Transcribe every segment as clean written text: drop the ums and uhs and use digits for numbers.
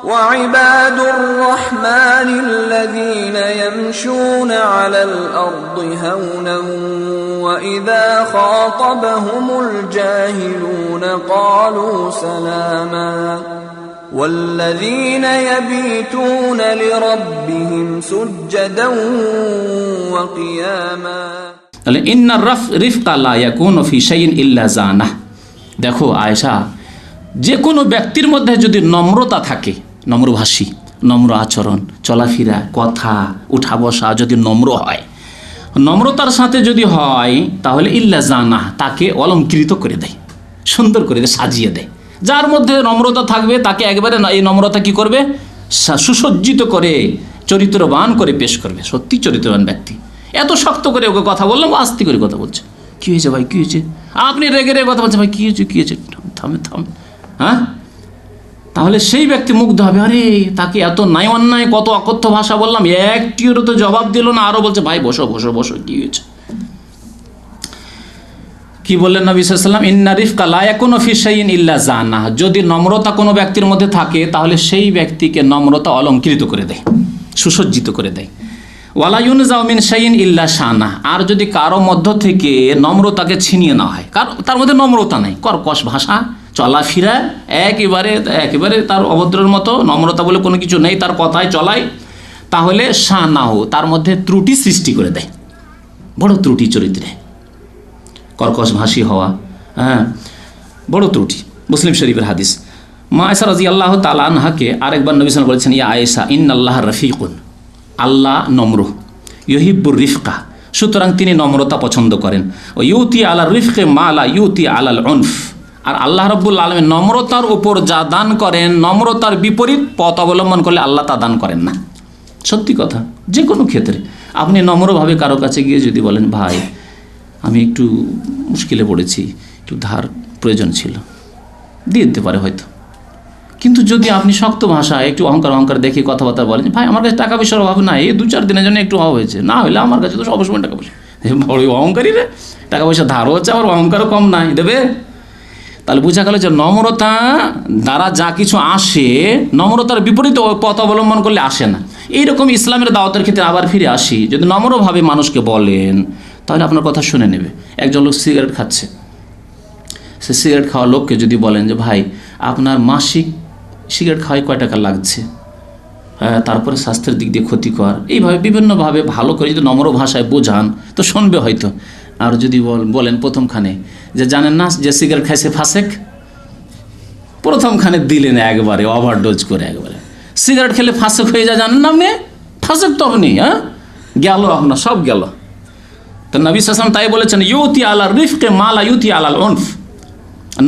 وعباد الرحمن الذين يمشون على الأرض هونا وإذا خاطبهم الجاهلون قالوا سلاما والذين يبيتون لربهم سجدا وقياما inner রিফকা লা ইয়াকুনু ফি শাইইন ইল্লা জানাহ। দেখো আয়েশা, যে কোনো ব্যক্তির মধ্যে যদি নম্রতা থাকে, নম্রভাষী, নম্র আচরণ, চলাফেরা, কথা, উঠা বসা যদি নম্র হয়, নম্রতার সাথে যদি হয়, তাহলে ইল্লা জানাহ, তাকে অলঙ্কৃত করে দেয়, সুন্দর করে দেয়, সাজিয়ে দেয়। যার মধ্যে নম্রতা থাকবে তাকে একবারে এই নম্রতা কি করবে, সুসজ্জিত করে, চরিত্রবান করে পেশ করবে। সত্যি চরিত্রবান ব্যক্তি। এত শক্ত করে ওকে কথা বললাম, আস্তে করে কথা বলছে, কী হয়েছে ভাই, কী হয়েছে, আপনি রেগে রেগে কথা বলছেন, ভাই কী হয়েছে, কী হয়েছে, থামে থামে, হ্যাঁ, তাহলে সেই ব্যক্তি মুগ্ধ হবে, আরে তাকে এত নাই অন্যায় কত অকথ্য ভাষা বললাম, একটিরও তো জবাব দিল না, আরও বলছে ভাই বসো বসো বসো, কী হয়েছে। কি বললেন নবী সাল্লাল্লাহু আলাইহি ওয়াসাল্লাম, ইন্না রিফকা লা ইয়াকুনু ফি শাইইন ইল্লা জানাহ। যদি নম্রতা কোনো ব্যক্তির মধ্যে থাকে তাহলে সেই ব্যক্তিকে নম্রতা অলঙ্কৃত করে দেয়, সুসজ্জিত করে দেয়। ওয়ালা ইউনজাউ মিন শাইইন ইল্লা শানাহ। আর যদি কারো মধ্য থেকে নম্রতাকে ছিনিয়ে নেওয়া হয়, তার মধ্যে নম্রতা নেই, কর্কশ ভাষা, চলাফেরা একেবারে তার অভদ্রের মতো, নম্রতা বলে কোনো কিছু নেই তার কথায় চলায়, তাহলে শানাহ, তার মধ্যে ত্রুটি সৃষ্টি করে দেয়, বড় ত্রুটি চরিত্রে, কর্কশ ভাষী হওয়া, হ্যাঁ, বড় ত্রুটি। মুসলিম শরীফের হাদিস। মা আয়েশা রাদিয়াল্লাহু তাআলা আনহাকে আরেকবার নবী সাল্লাল্লাহু আলাইহি ওয়াসাল্লাম বলেছেন, ইয়া আয়েশা ইন্নাল্লাহা রাফিকুন, আল্লাহ নম্র, ইউহিব্বুর রিফকা, সুতরাং তিনি নম্রতা পছন্দ করেন। ও ইউতি আলা রিফকে মা লা ইউতি আলাল উনফ, আর আল্লাহ রাব্বুল আলামিন নম্রতার উপর যা দান করেন, নম্রতার বিপরীত পথ অবলম্বন করলে আল্লাহ তা দান করেন না। সত্যি কথা। যে কোনো ক্ষেত্রে আপনি নম্রভাবে কারো কাছে গিয়ে যদি বলেন, ভাই আমি একটু মুশকিলে পড়েছি, একটু ধার প্রয়োজন ছিল, দিয়ে দিতে পারে হয়তো। কিন্তু যদি আপনি শক্ত ভাষায় একটু অহংকার দেখে কথাবার্তা বলেন, ভাই আমার কাছে টাকা পয়সার অভাব নাই, এই 2-4 দিনের জন্য একটু অভাব হয়েছে, না হলে আমার কাছে তো সবসময় টাকা পয়সা, বড় অহংকারী রে, টাকা পয়সা ধারও হচ্ছে, আবার অহংকারও কম নাই, দেবে। তাহলে বোঝা গেল যে নম্রতা দ্বারা যা কিছু আসে, নম্রতার বিপরীত পথ অবলম্বন করলে আসে না। এইরকম ইসলামের দাওয়াতের ক্ষেত্রে আবার ফিরে আসি, যদি নম্রভাবে মানুষকে বলেন তাহলে আপনার কথা শুনে নেবে। একজন লোক সিগারেট খাচ্ছে, সে সিগারেট খাওয়া লোককে যদি বলেন যে ভাই আপনার মাসিক সিগারেট খাওয়ায় কয় টাকা লাগছে, তারপরে স্বাস্থ্যের দিক দিয়ে ক্ষতিকর, এইভাবে বিভিন্নভাবে ভালো করে যদি নম্র ভাষায় বোঝান তো শুনবে হয়তো। আর যদি বলেন প্রথমখানে যে জানেন না যে সিগারেট খাইছে ফাসেক, প্রথমখানে দিলেন একবারে ওভারডোজ করে, একবারে সিগারেট খেলে ফাসেক হয়ে যায়, জানেন না আপনি, ফাসেক তো আপনি, হ্যাঁ, গেল আপনার সব গেল। তো নবী সাল্লাল্লাহু আলাইহি ওয়াসাল্লাম তাই বলেছেন, ইউতি আলা রিফকে মা লা ইউতি আলাল উনফ,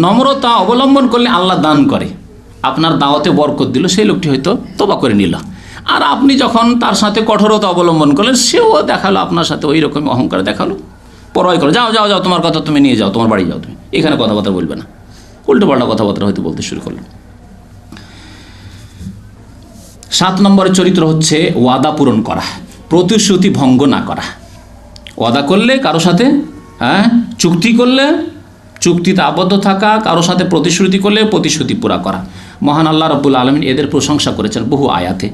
নম্রতা অবলম্বন করলে আল্লাহ দান করে। আপনার দাওয়াতে বরকত দিল, সেই লোকটি হয়তো তওবা করে নিল, আর আপনি যখন তার সাথে কঠোরতা অবলম্বন করলেন, সেও দেখালো আপনার সাথে ওই রকম অহংকার দেখালো, পরোয়া করো, যাও যাও যাও, তোমার কথা তুমি নিয়ে যাও, তোমার বাড়ি যাও, তুমি এখানে কথাবার্তা বলবে না, উল্টো পাল্টা কথাবার্তা হয়তো বলতে শুরু করলেন। 7 নম্বরের চরিত্র হচ্ছে ওয়াদা পূরণ করা, প্রতিশ্রুতি ভঙ্গ না করা। ওয়াদা করলে কারো সাথে, হ্যাঁ, চুক্তি করলে চুক্তিতে আবদ্ধ থাকা, কারো সাথে প্রতিশ্রুতি করলে প্রতিশ্রুতি পুরা করা। মহান আল্লাহ রাব্বুল আলামিন এদের প্রশংসা করেছেন বহু আয়াতে।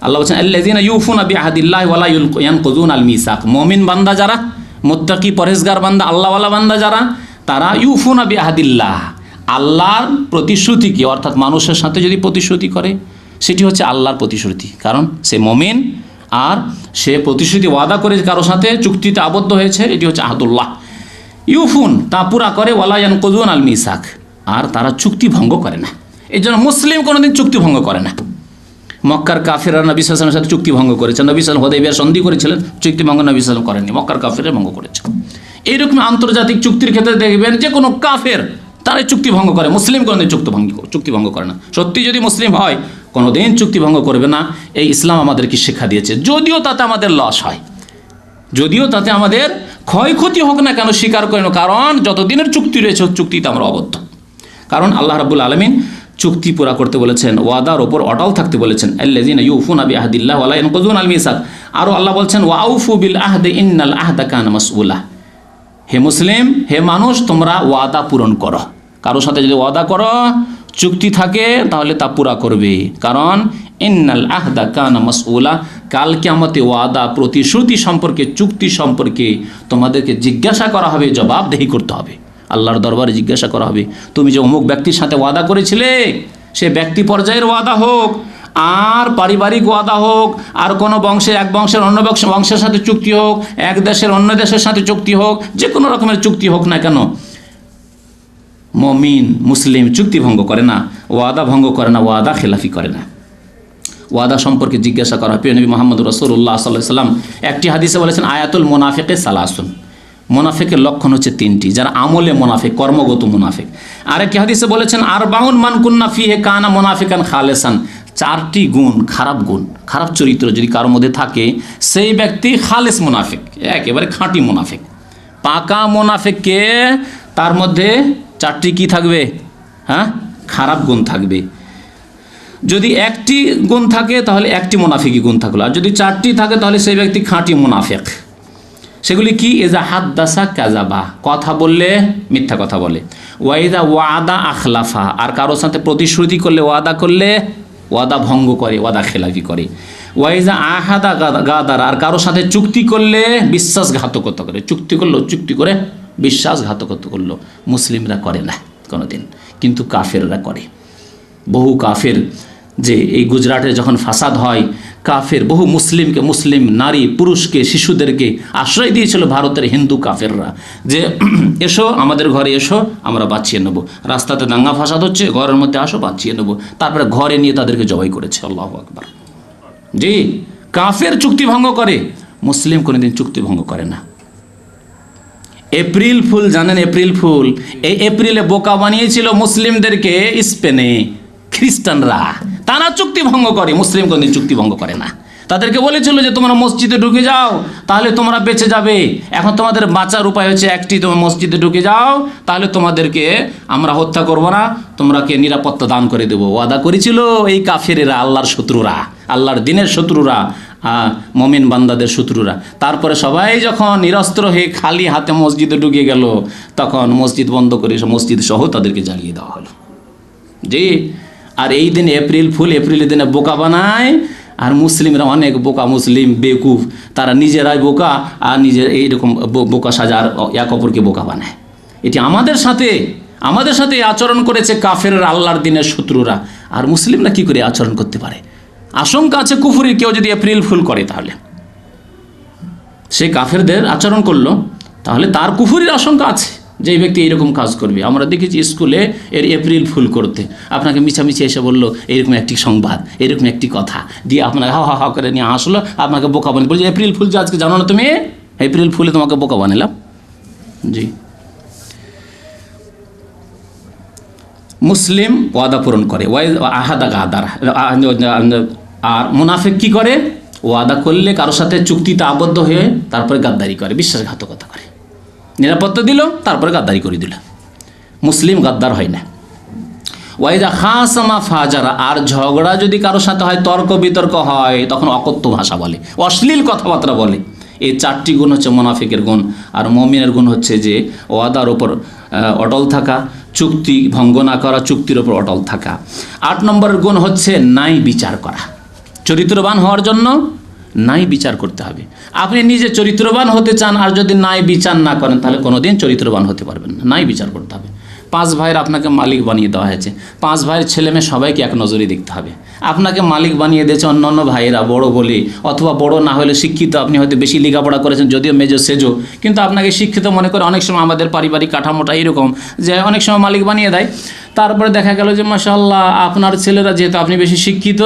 আল্লাহ বলছেন, আল্লাযীনা ইউফুনা বিআহদিল্লাহি ওয়া লা ইয়ানকুযুনা আল মিসাক, মুমিন বান্দা যারা, মুত্তাকি পরহেজগার বান্দা, আল্লাহওয়ালা বান্দা যারা, তারা ইউফুনা বিআহদিল্লাহ, আল্লাহর প্রতিশ্রুতিকে, অর্থাৎ মানুষের সাথে যদি প্রতিশ্রুতি করে সেটি হচ্ছে আল্লাহর প্রতিশ্রুতি, কারণ সে মুমিন আর সে প্রতিশ্রুতি ওয়াদা করে কারো সাথে চুক্তিতে আবদ্ধ হয়েছে, এটি হচ্ছে আহদুল্লাহ। ইউফুন, তা পুরা করে, ওয়ালা ইয়ানকুযুনা আল মিসাক, আর তারা চুক্তি ভঙ্গ করে না। এই জন্য মুসলিম কোনোদিন চুক্তি ভঙ্গ করে না। মক্কার কাফেররা নবী সাল্লাল্লাহু আলাইহি ওয়াসাল্লামের সাথে চুক্তি ভঙ্গ করেছে, নবী সাল্লাল্লাহু আলাইহি ওয়াসাল্লাম হুদাইবিয়ার সন্ধি করেছিলেন, চুক্তি ভঙ্গ নবী সাল্লাল্লাহু আলাইহি ওয়াসাল্লাম করেননি, মক্কার কাফেররা ভঙ্গ করেছে। এইরকম আন্তর্জাতিক চুক্তির ক্ষেত্রে দেখবেন যে কোনো কাফের তারাই চুক্তি ভঙ্গ করে, মুসলিম কোনোদিন চুক্তি ভঙ্গ করে না। সত্যি যদি মুসলিম হয় কোনোদিন চুক্তি ভঙ্গ করবে না, এই ইসলাম আমাদেরকে শিক্ষা দিয়েছে। যদিও তাতে আমাদের লস হয়, যদিও তাতে আমাদের ক্ষয়ক্ষতি হোক না কেন, স্বীকার করেন, কারণ যতদিনের চুক্তি রয়েছে চুক্তিতে আমরা আবদ্ধ। কারণ আল্লাহ রাব্বুল আলামিন চুক্তি পুরা করতে বলেছেন, ওয়াদার ওপর অটল থাকতে বলেছেন, আল্লাযীনা ইউফুনা বিআহদিল্লাহি ওয়া লা ইয়ানকুযুনা আল মিসাক। আরও আল্লাহ বলছেন, ওয়াউফু বিল আহদি ইন্নাল আহদা কানা মাসউলা। হে মুসলিম, হে মানুষ, তোমরা ওয়াদা পূরণ করো। কারোর সাথে যদি ওয়াদা করো, চুক্তি থাকে তাহলে তা পুরা করবে, কারণ ইন্নাল আহদা কানা মাসউলা, কাল কিয়ামতে ওয়াদা, প্রতিশ্রুতি সম্পর্কে, চুক্তি সম্পর্কে তোমাদেরকে জিজ্ঞাসা করা হবে, জবাবদেহি করতে হবে, আল্লাহর দরবারে জিজ্ঞাসা করা হবে। তুমি যে অমুক ব্যক্তির সাথে ওয়াদা করেছিলে, সে ব্যক্তি পর্যায়ের ওয়াদা হোক আর পারিবারিক ওয়াদা হোক, আর কোনো বংশে এক বংশের অন্য বংশের সাথে চুক্তি হোক, এক দেশের অন্য দেশের সাথে চুক্তি হোক, যে কোনো রকমের চুক্তি হোক না কেন, মুমিন মুসলিম চুক্তি ভঙ্গ করে না, ওয়াদা ভঙ্গ করে না, ওয়াদা খেলাফি করে না। ওয়াদা সম্পর্কে জিজ্ঞাসা করা। প্রিয় নবী মুহাম্মদ রাসূলুল্লাহ সাল্লাল্লাহু আলাইহি ওয়াসাল্লাম একটি হাদিসে বলেছেন, আয়াতুল মুনাফিকে সালাসুন, মুনাফিকের লক্ষণ হচ্ছে তিনটি, যারা আমলে মুনাফিক, কর্মগত মুনাফিক। আরেকটি হাদিসে বলেছেন, আরবাউন মান কুন্না ফিহি কানা মুনাফিকান খালেসান, চারটি গুণ, খারাপ চরিত্র যদি কারোর মধ্যে থাকে, সেই ব্যক্তি খালেস মুনাফিক, একেবারে খাঁটি মুনাফিক। পাকা মুনাফিককে তার মধ্যে চারটি কি থাকবে? হ্যাঁ, খারাপ গুণ থাকবে। যদি একটি গুণ থাকে তাহলে একটি মুনাফিকি গুণ থাকলো, আর যদি চারটি থাকে তাহলে সেই ব্যক্তি খাঁটি মুনাফিক। সেগুলি কি? এজা হাদ্দাসা কাযাবা, কথা বললে মিথ্যা কথা বলে। ওয়াইদা ওয়াদা আখলাফা, আর কারোর সাথে প্রতিশ্রুতি করলে, ওয়াদা করলে ওয়াদা ভঙ্গ করে, ওয়াদা খেলাফি করে। ওয়াইজা আহাদা গাদার, আর কারোর সাথে চুক্তি করলে বিশ্বাসঘাতকতা করে, চুক্তি করে বিশ্বাসঘাতকতা করলো। মুসলিমরা করে না কোনোদিন, কিন্তু কাফেররা করে। বহু কাফের, যে এই গুজরাটে যখন ফাসাদ হয়, কাফের বহু মুসলিমকে, মুসলিম নারী পুরুষকে, শিশুদেরকে আশ্রয় দিয়েছিল ভারতের হিন্দু কাফেররা, যে এসো আমাদের ঘরে এসো, আমরা বাঁচিয়ে নেব। রাস্তাতে দাঙ্গা ফাসাদ হচ্ছে, ঘরের মধ্যে আসো, বাঁচিয়ে নেব। তারপরে ঘরে নিয়ে তাদেরকে জবাই করেছে। আল্লাহু আকবার। জি, কাফের চুক্তি ভঙ্গ করে, মুসলিম কোনোদিন চুক্তি ভঙ্গ করে না। এপ্রিল ফুল জানেন? এপ্রিল ফুল, এই এপ্রিলে বোকা বানিয়েছিল মুসলিমদেরকে স্পেনে খ্রিস্টানরা, তারা চুক্তি ভঙ্গ করে, মুসলিম কোনদিন চুক্তি ভঙ্গ করে না। তাদেরকে বলেছিল যে তোমরা মসজিদে ঢুকে যাও, তাহলে তোমরা বেঁচে যাবে। এখন তোমাদের বাঁচার উপায় হচ্ছে একটি, তোমরা মসজিদে ঢুকে যাও, তাহলে তোমাদেরকে আমরা হত্যা করব না, তোমরাকে নিরাপত্তা দান করে দেবো। ওয়াদা করেছিল এই কাফেরেরা, আল্লাহর শত্রুরা, আল্লাহর দিনের শত্রুরা, মুমিন বান্দাদের শত্রুরা। তারপরে সবাই যখন নিরস্ত্র হয়ে খালি হাতে মসজিদে ঢুকে গেল, তখন মসজিদ বন্ধ করে মসজিদ সহ তাদেরকে জ্বালিয়ে দেওয়া হলো। জি, আর এই দিনে এপ্রিল ফুল, এপ্রিলের দিনে বোকা বানায়, আর মুসলিমরা অনেক বোকা, মুসলিম বেকুফ, তারা নিজেরাই বোকা, আর নিজের এইরকম বোকা সাজার এক অপরকে বোকা বানায়। এটি আমাদের সাথে আচরণ করেছে কাফের, আল্লাহর দিনের শত্রুরা। আর মুসলিমরা কি করে আচরণ করতে পারে? আশঙ্কা আছে কুফরির, কেউ যদি এপ্রিল ফুল করে তাহলে সে কাফেরদের আচরণ করলো, তাহলে তার কুফরির আশঙ্কা আছে যে এই ব্যক্তি এইরকম কাজ করবে। আমরা দেখেছি স্কুলে এর এপ্রিল ফুল করতে, আপনাকে মিছামিছি এসে বললো এইরকম একটি সংবাদ, এরকম একটি কথা দিয়ে আপনাকে হা হা করে নিয়ে আসলো, আপনাকে বোকা বানিয়ে বলছে এপ্রিল ফুল যে আজকে জানো না তুমি, এপ্রিল ফুলে তোমাকে বোকা বানালাম। জি, মুসলিম ওয়াদা পূরণ করে, আহাদা গাদার। আর মুনাফিক কি করে? ওয়াদা করলে কারোর সাথে চুক্তিতে আবদ্ধ হয়ে তারপরে গাদ্দারি করে, বিশ্বাসঘাতকতা করে। নিরাপত্তা দিল, তারপরে গাদ্দারি করে দিল। মুসলিম গাদ্দার হয় না। ওয়াইদা খাসামা ফাজারা, আর ঝগড়া যদি কারোর সাথে হয়, তর্ক বিতর্ক হয়, তখন অকথ্য ভাষা বলে, অশ্লীল কথাবার্তা বলে। এই চারটি গুণ হচ্ছে মুনাফিকের গুণ। আর মুমিনের গুণ হচ্ছে যে ওয়াদার ওপর অটল থাকা, চুক্তি ভঙ্গ না করা, চুক্তির ওপর অটল থাকা। 8 নম্বরের গুণ হচ্ছে ন্যায় বিচার করা। চরিত্রবান হওয়ার জন্য ন্যায় বিচার করতে হবে। আপনি নিজে চরিত্রবান হতে চান, আর যদি ন্যায় বিচার না করেন তাহলে কোনোদিন চরিত্রবান হতে পারবেন না। ন্যায় বিচার করতে হবে। 5 ভাইয়ের আপনাকে মালিক বানিয়ে দেওয়া হয়েছে, 5 ভাইয়ের ছেলেমেয়ে সবাইকে এক নজরে দেখতে হবে। আপনাকে মালিক বানিয়ে দিয়েছে অন্যান্য ভাইয়েরা বড় বলে, অথবা বড় না হলে শিক্ষিত, আপনি হয়তো বেশি লেখাপড়া করেছেন, যদিও মেজো সেজো, কিন্তু আপনাকে শিক্ষিত মনে করে। অনেক সময় আমাদের পারিবারিক কাঠামোটা এরকম যে অনেক সময় মালিক বানিয়ে দেয়। তারপরে দেখা গেল যে মাশাআল্লাহ আপনার ছেলেরা, যেহেতু আপনি বেশি শিক্ষিত,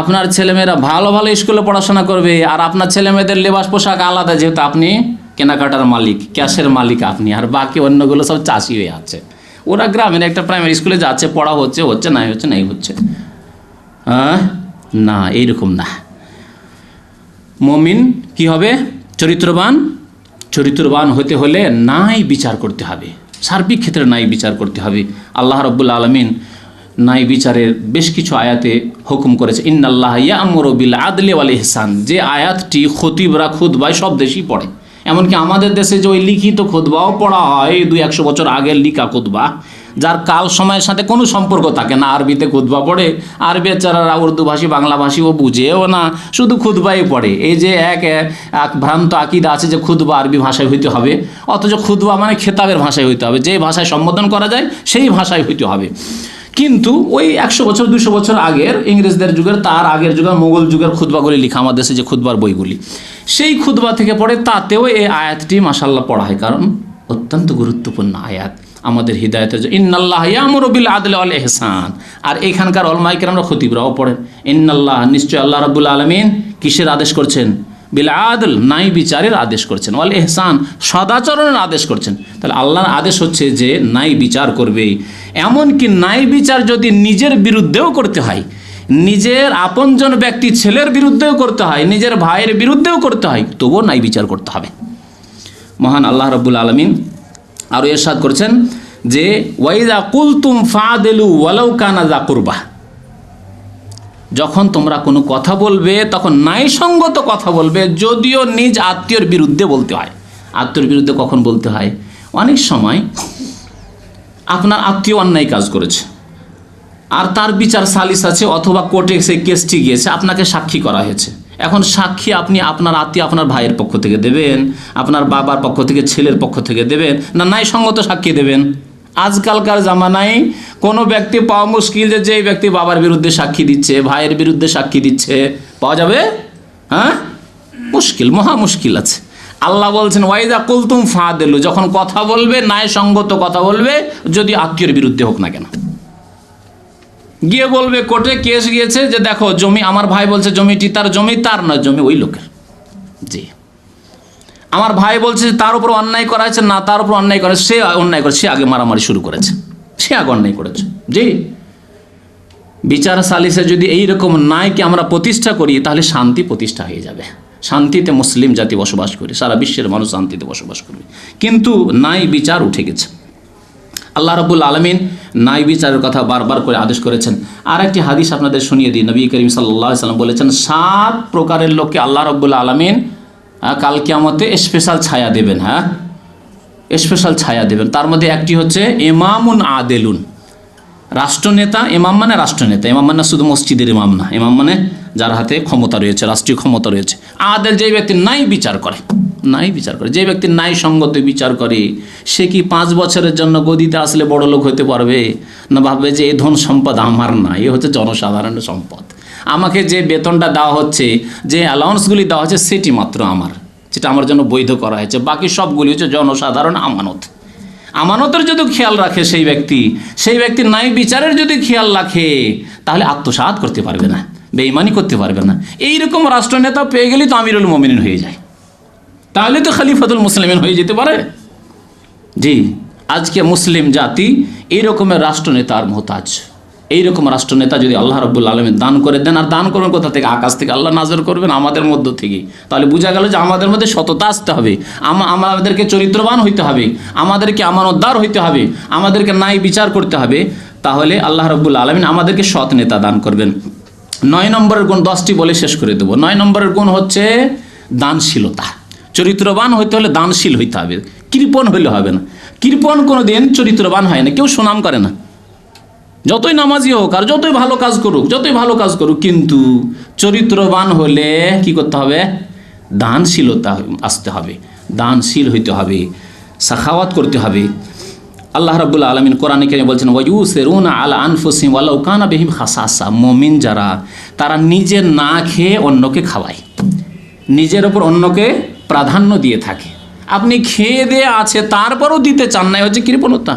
আপনার ছেলেমেয়েরা ভালো ভালো স্কুলে পড়াশোনা করবে, আর আপনার ছেলেমেয়েদের লেবাস পোশাক আলাদা, যেহেতু আপনি কেনাকাটার মালিক, ক্যাশের মালিক আপনি, আর বাকি অন্যগুলো সব চাষি হয়ে আছে। ওরা গ্রামের একটা প্রাইমারি স্কুলে যাচ্ছে, পড়া হচ্ছে, নাই হচ্ছে। না, এইরকম না। মুমিন কি হবে? চরিত্রবান হতে হলে ন্যায় বিচার করতে হবে, সার্বিক ক্ষেত্রে ন্যায় বিচার করতে হবে। আল্লাহ রাব্বুল আলামিন ন্যায় বিচারের বেশ কিছু আয়াতে হুকুম করেছে, ইন্নাল্লাহ ইয়া'মুরু বিল আদলি ওয়াল ইহসান। যে আয়াতটি খতিবরা খুতবায় সব দেশেই পড়ে, এমনকি আমাদের দেশে যে ওই লিখিত খুতবাও পড়া হয়, 200 বছর আগের লিখা খুতবা, যার কাল সময়ের সাথে কোনো সম্পর্ক থাকে না, আরবিতে খুতবা পড়ে, আর বেচারারা উর্দুভাষী বাংলাভাষী ও বুঝেও না, শুধু খুতবাই পড়ে। এই যে এক ভ্রান্ত আকিদা আছে যে খুতবা আরবি ভাষায় হইতে হবে, অথচ খুতবা মানে খেতাবের ভাষায় হইতে হবে, যে ভাষায় সম্বোধন করা যায় সেই ভাষায় হইতে হবে। কিন্তু ওই 100 বছর 200 বছর আগের ইংরেজদের যুগের, তার আগের যুগের মোগল যুগের খুতবাগুলি লিখা আমাদের দেশে যে খুতবার বইগুলি, সেই খুতবা থেকে পড়ে, তাতেও এই আয়াতটি মাশাআল্লাহ পড়া হয়, কারণ অত্যন্ত গুরুত্বপূর্ণ আয়াত আমাদের হিদায়াতের জন্য। ইন্নাল্লাহ ইয়ামুরু বিল আদলি ওয়াল ইহসান। আর এখানকার উলামায়ে কেরামরা খতিবরাও পড়েন ইন্নাল্লাহ, নিশ্চয় আল্লাহ রাব্বুল আলামিন কিসের আদেশ করছেন? বিল আদল, ন্যায় বিচারের আদেশ করছেন, ওয়াল ইহসান, সদাচরণের আদেশ করছেন। তাহলে আল্লাহর আদেশ হচ্ছে যে ন্যায় বিচার করবে। এমনকি ন্যায় বিচার যদি নিজের বিরুদ্ধেও করতে হয়, নিজের আপনজন ব্যক্তি ছেলের বিরুদ্ধেও করতে হয়, নিজের ভাইয়ের বিরুদ্ধেও করতে হয়, তবুও ন্যায় বিচার করতে হবে। মহান আল্লাহ রাব্বুল আলামিন আরও ইরশাদ করেছেন যে ওয়াইযা কুলতুম ফাদিলু ওয়ালাউ কানা যা কুরবা, যখন তোমরা কোনো কথা বলবে তখন ন্যায়সঙ্গত কথা বলবে, যদিও নিজ আত্মীয়র বিরুদ্ধে বলতে হয়। আত্মীয়র বিরুদ্ধে কখন বলতে হয়? অনেক সময় আপনার আত্মীয় অন্যায় কাজ করেছে, আর তার বিচার সালিস আছে, অথবা কোর্টে সেই কেসটি গিয়েছে, আপনাকে সাক্ষী করা হয়েছে। এখন সাক্ষী আপনি আপনার আত্মীয় আপনার ভাইয়ের পক্ষ থেকে দেবেন, আপনার বাবার পক্ষ থেকে, ছেলের পক্ষ থেকে দেবেন, না ন্যায়সঙ্গত সাক্ষী দেবেন? আজকালকার জামানায় কোনো ব্যক্তি পাওয়া মুশকিল, যে ব্যক্তি বাবার বিরুদ্ধে সাক্ষী দিচ্ছে, ভাইয়ের বিরুদ্ধে সাক্ষী দিচ্ছে, পাওয়া যাবে? হ্যাঁ, মুশকিল, মহা মুশকিল আছে। আল্লাহ বলছেন ওয়াইদা কুলতুম ফাদিলু, যখন কথা বলবে ন্যায়সঙ্গত কথা বলবে, যদি আত্মীয়ের বিরুদ্ধে হোক না কেন। গিয়ে বলবে কোর্টে কেস গিয়েছে যে দেখো জমি, আমার ভাই বলছে জমিটি তার, জমি তার নয়, জমি ওই লোকের। জি, আমার ভাই বলছে তার উপর অন্যায় করা হয়েছে, না তার উপর অন্যায় করে, সে অন্যায় করে, সে আগে মারামারি শুরু করেছে, সে আগে অন্যায় করেছে। জি, বিচার সালিসে যদি এইরকম ন্যায়কে আমরা প্রতিষ্ঠা করি, তাহলে শান্তি প্রতিষ্ঠা হয়ে যাবে। শান্তিতে মুসলিম জাতি বসবাস করে, সারা বিশ্বের মানুষ শান্তিতে বসবাস করবে। কিন্তু ন্যায় বিচার উঠে গেছে। আল্লাহ রাব্বুল আলামিন ন্যায় বিচারের কথা বারবার করে আদেশ করেছেন। আর একটি হাদিস আপনাদের শুনিয়ে দিই, নবী করিম সাল্লাল্লাহু আলাইহি ওয়াসাল্লাম বলেছেন 7 প্রকারের লোককে আল্লাহ রাব্বুল আলামিন কাল কিয়ামতে স্পেশাল ছায়া দেবেন। হ্যাঁ, স্পেশাল ছায়া দেবেন। তার মধ্যে একটি হচ্ছে ইমামুন আদেলুন, রাষ্ট্রনেতা। ইমাম মানে রাষ্ট্রনেতা, ইমাম মানে শুধু মসজিদের ইমাম না, ইমাম মানে যার হাতে ক্ষমতা রয়েছে, রাষ্ট্রীয় ক্ষমতা রয়েছে। আদেল, যে ব্যক্তি ন্যায় বিচার করে, ন্যায় বিচার করে, যে ব্যক্তি ন্যায়সঙ্গত বিচার করে, সে কি 5 বছরের জন্য গদিতে আসলে বড় লোক হতে পারবে? না ভাববে যে এই ধন সম্পদ আমার না, এ হচ্ছে জনসাধারণের সম্পদ, আমাকে যে বেতনটা দেওয়া হচ্ছে, যে অ্যালাউন্সগুলি দেওয়া হচ্ছে, সেটি মাত্র আমার, যেটা আমার জন্য বৈধ করা হয়েছে, বাকি সবগুলি হচ্ছে জনসাধারণ আমানত। আমানতের যদি খেয়াল রাখে সেই ব্যক্তি ন্যায় বিচারের যদি খেয়াল রাখে, তাহলে আত্মসাৎ করতে পারবে না, বেঈমানি করতে পারবে না। এইরকম রাষ্ট্রনেতা পেয়ে গেলেই তো আমিরুল মুমিনিন হয়ে যায়, তাহলে তো খলিফাতুল মুসলিমিন হয়ে যেতে পারে। জি, আজকে মুসলিম জাতি এইরকমের রাষ্ট্রনেতার মোহতাজ। এইরকম রাষ্ট্রনেতা যদি আল্লাহ রাব্বুল আলামিন দান করে দেন, আর দান করবেন কোথা থেকে? আকাশ থেকে আল্লাহ নাজর করবেন আমাদের মধ্য থেকে। তাহলে বোঝা গেল যে আমাদের মধ্যে সততা আসতে হবে, আমাদেরকে চরিত্রবান হইতে হবে, আমাদেরকে আমানতদার হইতে হবে, আমাদেরকে ন্যায় বিচার করতে হবে। তাহলে আল্লাহ রাব্বুল আলামিন আমাদেরকে সৎ নেতা দান করবেন। 9 নম্বরের গুণ 10টি বলে শেষ করে দেবো। 9 নম্বরের গুণ হচ্ছে দানশীলতা। চরিত্রবান হইতে হলে দানশীল হইতে হবে, কৃপণ হইলে হবে না। কৃপণ কোনো দিন চরিত্রবান হয় না, কেউ সুনাম করে না। যতই নামাজি হোক আর যতই ভালো কাজ করুক, কিন্তু চরিত্রবান হলে কি করতে হবে? দানশীলতা আসতে হবে, দানশীল হইতে হবে, সাখাওয়াত করতে হবে। আল্লাহ রাব্বুল আলামিন কোরআনে কারিমে বলছেন ওয়ায়ুসিরুনা আলা আনফুসিহিম ওয়ালাউ কানা বিহিম খাসাসা। মুমিন যারা, তারা নিজে না খেয়ে অন্যকে খাওয়ায়, নিজের ওপর অন্যকে প্রাধান্য দিয়ে থাকে। আপনি খেয়ে দিয়ে আছে তারপরও দিতে চান না, হচ্ছে কৃপণতা।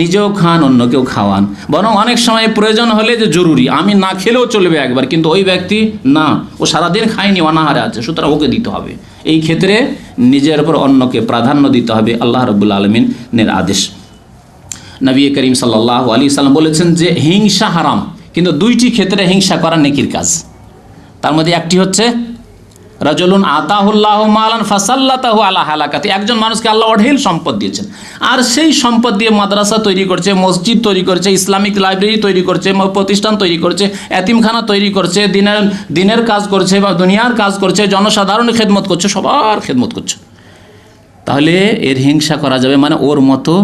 নিজেও খান, অন্যকেও খাওয়ান, বরং অনেক সময় প্রয়োজন হলে যে জরুরি, আমি না খেলেও চলবে একবার, কিন্তু ওই ব্যক্তি না, ও সারাদিন খায়নি, অনাহারে আছে, সুতরাং ওকে দিতে হবে। এই ক্ষেত্রে নিজের ওপর অন্যকে প্রাধান্য দিতে হবে, আল্লাহ রাব্বুল আলামিনের আদেশ। নবী করিম সাল্লাল্লাহু আলাইহি সাল্লাম বলেছেন যে হিংসা হারাম, কিন্তু 2টি ক্ষেত্রে হিংসা করা নেকির কাজ। তার মধ্যে একটি হচ্ছে রাজুলুন আতাহুল্লাহু মালান ফাসাল্লাতাহু আলা হালাকাতি, একজন মানুষকে আল্লাহ অঢেল সম্পদ দিয়েছেন, আর সেই সম্পদ দিয়ে মাদ্রাসা তৈরি করছে, মসজিদ তৈরি করছে, ইসলামিক লাইব্রেরি তৈরি করছে, প্রতিষ্ঠান তৈরি করছে, এতিমখানা তৈরি করছে, দিনের কাজ করছে বা দুনিয়ার কাজ করছে, জনসাধারণের খেদমত করছে, সবার খেদমত করছে। তাহলে এর হিংসা করা যাবে? মানে ওর মতো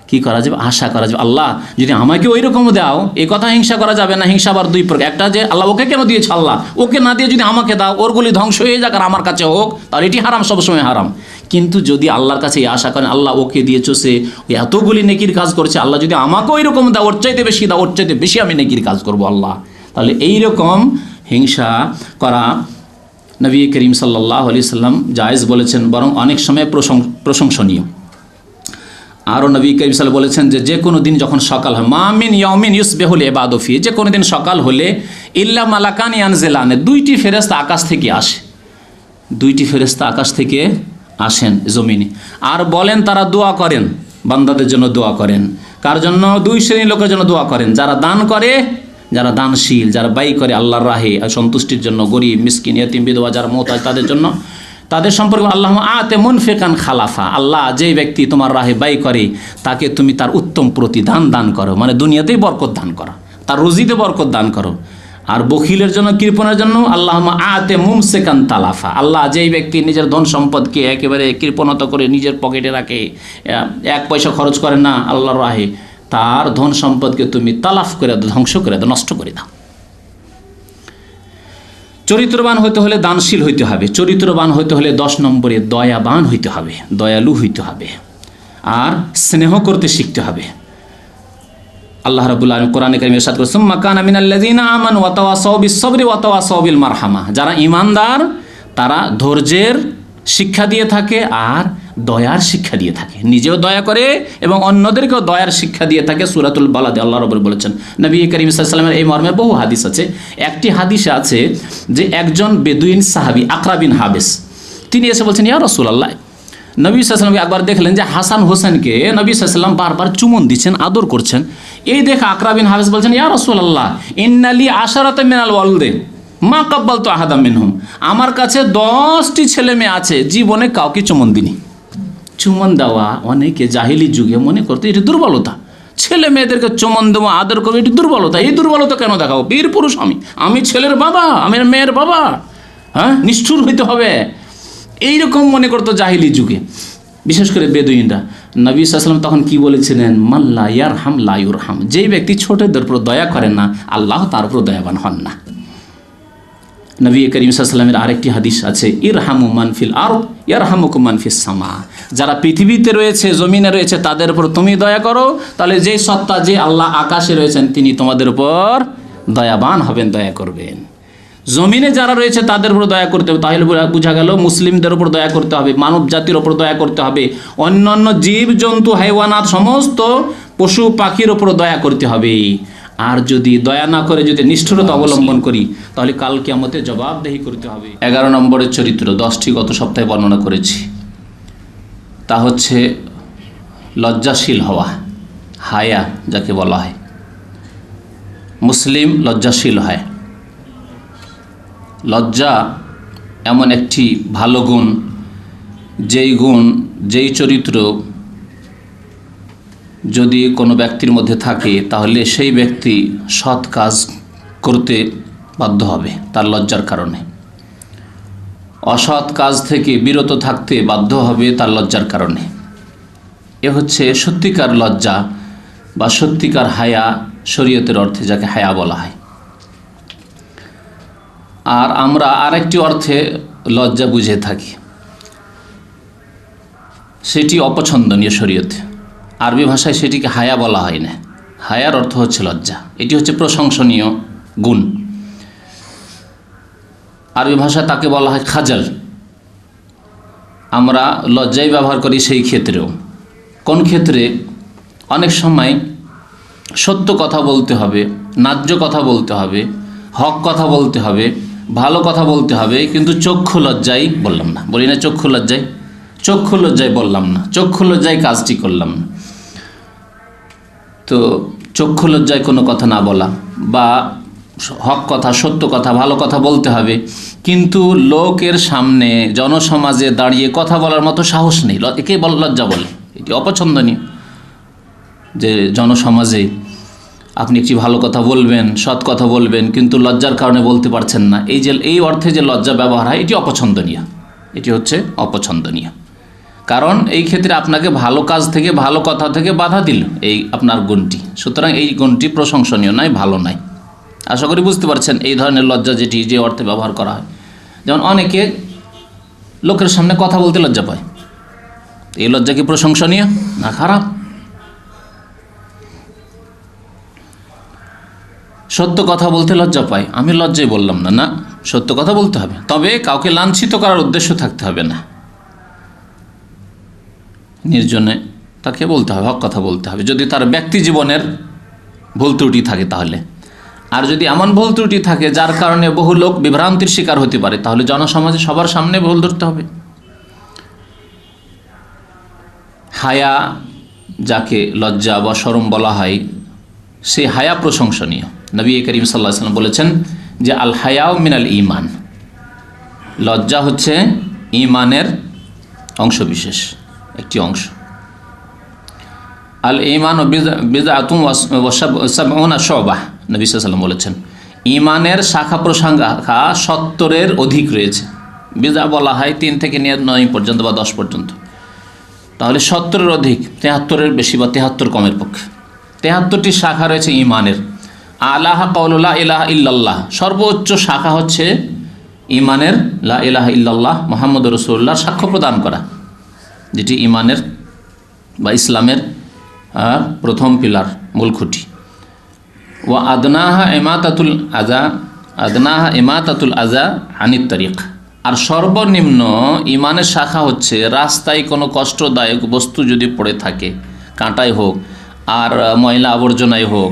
কি করা যাবে? আশা করা যাবে, আল্লাহ যদি আমাকে ওই রকম দাও। এই কথা হিংসা করা যাবে না। হিংসা আবার দুই প্রকার, একটা যে আল্লাহ ওকে কেন দিয়েছে, আল্লাহ ওকে না দিয়ে যদি আমাকে দাও, ওরগুলি ধ্বংস হয়ে যাক আর আমার কাছে হোক, তাহলে এটি হারাম, সবসময় হারাম। কিন্তু যদি আল্লাহর কাছে এই আশা করেন, আল্লাহ ওকে দিয়েছো, সে এতগুলি নেকির কাজ করছে, আল্লাহ যদি আমাকে ওই রকম দাও, ওর চাইতে বেশি দাও, ওর চাইতে বেশি আমি নেকির কাজ করবো আল্লাহ, তাহলে এইরকম হিংসা করা নবী করিম সাল্লাল্লাহু আলাইহি সাল্লাম জায়েজ বলেছেন, বরং অনেক সময় প্রশংসনীয়। আরও নবী করিম সাল্লাল্লাহু বলেছেন যে কোনো দিন যখন সকাল হয়, মা মিন ইয়াউমিন ইউসবিহুল ইবাদু ফি, যে কোনো দিন সকাল হলে ইল্লা মালাকান ইয়ানজিলানে, দুইটি ফেরেশতা আকাশ থেকে আসে, দুইটি ফেরেশতা আকাশ থেকে আসেন জমিনে, আর বলেন তারা দোয়া করেন, বান্দাদের জন্য দোয়া করেন। কার জন্য? দুই শ্রেণীর লোকের জন্য দোয়া করেন, যারা দান করে, যারা দানশীল, যারা ব্যয় করে আল্লাহর রাহে সন্তুষ্টির জন্য, গরিব মিসকিন ইয়েতিম বিধবা যারা মুহতাজ তাদের জন্য, তাদের সম্পর্কে আল্লাহ আতে মুনফিকান খালাফা, আল্লাহ যেই ব্যক্তি তোমার রাহে ব্যয় করে তাকে তুমি তার উত্তম প্রতিদান দান করো, মানে দুনিয়াতেই বরকত দান করো, তার রুজিতে বরকত দান করো। আর বখিলের জন্য, কৃপণের জন্য আল্লাহ আতে মুমসিকান তালাফা, আল্লাহ যেই ব্যক্তি নিজের ধন সম্পদকে একেবারে কৃপণতা করে নিজের পকেটে রাখে, এক পয়সা খরচ করে না আল্লাহর রাহে, তার ধন সম্পদকে তুমি তালাফ করে দাও, ধ্বংস করে দাও, নষ্ট করে দাও। চরিত্রবান হইতে হলে দানশীল হইতে হবে, চরিত্রবান হইতে হলে 10 নম্বরে দয়াবান হইতে হবে, দয়ালু হইতে হবে, আর স্নেহ করতে শিখতে হবে। আল্লাহ রাব্বুল আলামিন কোরআনে কারিমে ইরশাদ করেছেন, সুম্মা কানা মিনাল্লাযিনা আমানু ওয়া তাওয়াসাউ বিস-সাবরি ওয়া তাওয়াসাউ বিল মারহামা, যারা ঈমানদার তারা ধৈর্যের শিক্ষা দিয়ে থাকে আর দয়ার শিক্ষা দিয়ে থাকে, নিজেও দয়া করে এবং অন্যদেরকেও দয়ার শিক্ষা দিয়ে থাকে। সূরাতুল বালাদে আল্লাহ রাব্বুল বলেছেন, নবী করিম সাল্লাল্লাহু আলাইহি ওয়াসাল্লামের এই মর্মে বহু হাদিস আছে। একটি হাদিসে আছে যে একজন বেদুইন সাহাবী আকরা বিন হাবিস, তিনি এসে বলছেন, ইয়া রাসূলুল্লাহ, নবী সাল্লাল্লাহু আলাইহি ওয়াসাল্লাম একবার দেখলেন যে হাসান হোসেনকে নবী সাল্লাল্লাহু আলাইহি ওয়াসাল্লাম বারবার চুমন দিচ্ছেন, আদর করছেন। এই দেখে আকরা বিন হাবিস বলছেন, ইয়া রাসূলুল্লাহ, ইন্নালি আশারাতাম মিনাল ওয়ালদে মা কাব্বালতু আহাদাম মিনহুম, আমার কাছে 10টি ছেলে মেয়ে আছে, জীবনে কাউকে চুমন দিনি। চুমন দেওয়া অনেকে জাহিলি যুগে মনে করতো এটি দুর্বলতা, ছেলে মেয়েদেরকে চুমন দেবো, আদর করবো, এটি দুর্বলতা। এই দুর্বলতা কেন দেখাবো? বীর পুরুষ আমি ছেলের বাবা, আমি মেয়ের বাবা, হ্যাঁ, নিষ্ঠুর হইতে হবে, এইরকম মনে করতো জাহিলি যুগে, বিশেষ করে বেদুইনরা। নবী সাল্লাল্লাহু আলাইহি ওয়াসাল্লাম তখন কি বলেছিলেন? মাল্লা ইয়ারহাম লা ইউরহাম, যেই ব্যক্তি ছোটদের উপর দয়া করে না, আল্লাহ তার উপর দয়াবান হন না। নবী করিম সাল্লাল্লাহু আলাইহি ওয়াসাল্লামের আরেকটি হাদিস আছে, ইরহামু মান ফিল আরদ ইয়ারহামুকুম মান ফিস সামা, যারা পৃথিবীতে রয়েছে, জমিনে রয়েছে, তাদের উপর তুমি দয়া করো, তাহলে যেই সত্তা, যে আল্লাহ আকাশে রয়েছেন, তিনি তোমাদের উপর দয়াবান হবেন, দয়া করবেন। জমিনে যারা রয়েছে তাদের উপর দয়া করতে হবে, তাহলে বোঝা গেল মুসলিমদের উপর দয়া করতে হবে, মানব জাতির উপর দয়া করতে হবে, অন্যান্য জীব জন্তু হাইওয়ানাত সমস্ত পশু পাখির উপর দয়া করতে হবে। আর যদি দয়া না করে যদি নিষ্ঠুরতা অবলম্বন করি, তাহলে কাল কিয়ামতে জবাবদেহি করতে হবে। 11 নম্বরের চরিত্র, 10টি গত সপ্তাহে বর্ণনা করেছি, তা হচ্ছে লজ্জাশীল হওয়া, হায়া যাকে বলা হয়। মুসলিম লজ্জাশীল হয়। লজ্জা এমন একটি ভালো গুণ, যেই চরিত্র যদি কোনো ব্যক্তির মধ্যে থাকে, তাহলে সেই ব্যক্তি সৎ কাজ করতে বাধ্য হবে তার লজ্জার কারণে, অসৎ কাজ থেকে বিরত থাকতে বাধ্য হবে তার লজ্জার কারণে। এ হচ্ছে সত্যিকার লজ্জা বা সত্যিকার হায়া, শরীয়তের অর্থে যাকে হায়া বলা হয়। আর আমরা আরেকটি অর্থে লজ্জা বুঝে থাকি, সেটি অপছন্দনীয় শরীয়তে। আরবি ভাষায় সেটিকে হায়া বলা হয় না, হায়ার অর্থ হচ্ছে লজ্জা, এটি হচ্ছে প্রশংসনীয় গুণ। আরবি ভাষায় তাকে বলা হয় খাজাল। আমরা লজ্জাই ব্যবহার করি সেই ক্ষেত্রেও। কোন ক্ষেত্রে? অনেক সময় সত্য কথা বলতে হবে, ন্যায্য কথা বলতে হবে, হক কথা বলতে হবে, ভালো কথা বলতে হবে, কিন্তু চক্ষু লজ্জায় বললাম না, বলি না চক্ষু লজ্জায় বললাম না, চক্ষু লজ্জায় কাজটি করলাম না। তো চক্ষু লজ্জায় কোনো কথা না বলা, বা হক কথা, সত্য কথা, ভালো কথা বলতে হবে, কিন্তু লোকের সামনে জনসমাজে দাঁড়িয়ে কথা বলার মতো সাহস নেই, একে লজ্জা বলে। এটি অপছন্দনীয় যে জনসমাজে আপনি একটি ভালো কথা বলবেন, সৎ কথা বলবেন, কিন্তু লজ্জার কারণে বলতে পারছেন না। এই অর্থে যে লজ্জা ব্যবহার হয়, এটি অপছন্দনীয়, এটি হচ্ছে অপছন্দনীয়। কারণ এই ক্ষেত্রে আপনাকে ভালো কাজ থেকে, ভালো কথা থেকে বাধা দিল এই আপনার গুণটি। সুতরাং এই গুণটি প্রশংসনীয় নয়, ভালো নয়। আশা করি বুঝতে পারছেন এই ধরনের লজ্জা যেটি যে অর্থে ব্যবহার করা হয়। যেমন অনেকে লোকের সামনে কথা বলতে লজ্জা পায়, এই লজ্জা কি প্রশংসনীয় না খারাপ? সত্য কথা বলতে লজ্জা পায়, আমি লজ্জাই বললাম না, না, সত্য কথা বলতে হবে, তবে কাউকে লাঞ্ছিত করার উদ্দেশ্য থাকতে হবে না, নির্জনে তাকে বলতে হবে, হক কথা বলতে হবে, যদি তার ব্যক্তি জীবনের ভুল ত্রুটি থাকে তাহলে। আর যদি এমন ভুল ত্রুটি থাকে যার কারণে বহু লোক বিভ্রান্তির শিকার হতে পারে, তাহলে জনসমাজে সবার সামনে ভুল ধরতে হবে। হায়া যাকে লজ্জা বা শরম বলা হয়, সে হায়া প্রশংসনীয়। নবী করিম সাল্লাল্লাহু আলাইহি ওয়াসাল্লাম বলেছেন যে আল হায়াউ মিনাল ঈমান, লজ্জা হচ্ছে ঈমানের অংশবিশেষ, একটি অংশ। আল ঈমান বিদআতুন ওয়া সাবউনা শুবাহ, নবী সাল্লাল্লাহু আলাইহি ওয়াসাল্লাম বলেছেন ঈমানের শাখা প্রশাখা 70-এর অধিক রয়েছে। বিদআ বলা হয় 3 থেকে নিয়ে 9 পর্যন্ত বা 10 পর্যন্ত, তাহলে 70-এর অধিক, 73-এর বেশি বা 73 কমের পক্ষে 73টি শাখা রয়েছে ঈমানের। আলাহা কাউলু লা ইলাহা ইল্লাল্লাহ, সর্বোচ্চ শাখা হচ্ছে ঈমানের লা ইলাহা ইল্লাল্লাহ মুহাম্মদুর রাসূলুল্লাহ সাক্ষ্য প্রদান করা, যেটি ঈমানের বা ইসলামের প্রথম পিলার, মূল খুঁটি। ওয়া আদনাহা ইমাতাতুল আযা আনিত তারিক, আর সর্বনিম্ন ঈমানের শাখা হচ্ছে রাস্তায় কোনো কষ্টদায়ক বস্তু যদি পড়ে থাকে, কাঁটাই হোক আর ময়লা আবর্জনায় হোক,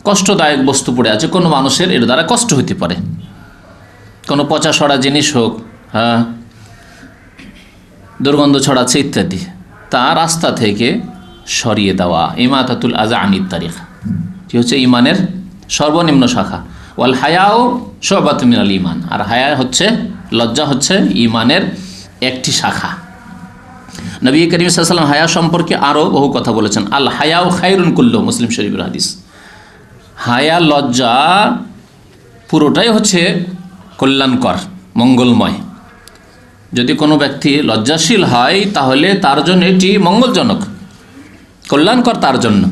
কষ্টদায়ক বস্তু পড়ে আছে, কোনো মানুষের এর দ্বারা কষ্ট হতে পারে, কোনো পচা সড়া জিনিস হোক, হ্যাঁ, দুর্গন্ধ ছড়াচ্ছে ইত্যাদি, তা রাস্তা থেকে সরিয়ে দেওয়া, ইমাতাতুল আযা আনিত তারিক, কি হচ্ছে ঈমানের সর্বনিম্ন শাখা। ওয়াল হায়াও শুবাতুম মিনাল ঈমান, আর হায়া হচ্ছে, লজ্জা হচ্ছে ঈমানের একটি শাখা। নবী করিম সাল্লাল্লাহু আলাইহি ওয়াসাল্লাম হায়া সম্পর্কে আরও বহু কথা বলেছেন। আল হায়াউ খায়রুন কুল্লু, মুসলিম শরীফের হাদিস। হায়া, লজ্জা পুরোটাই হচ্ছে কল্যাণকর, মঙ্গলময়। যদি কোনো ব্যক্তি লজ্জাশীল হয় তাহলে তার জন্য এটি মঙ্গলজনক, কল্যাণকর তার জন্য।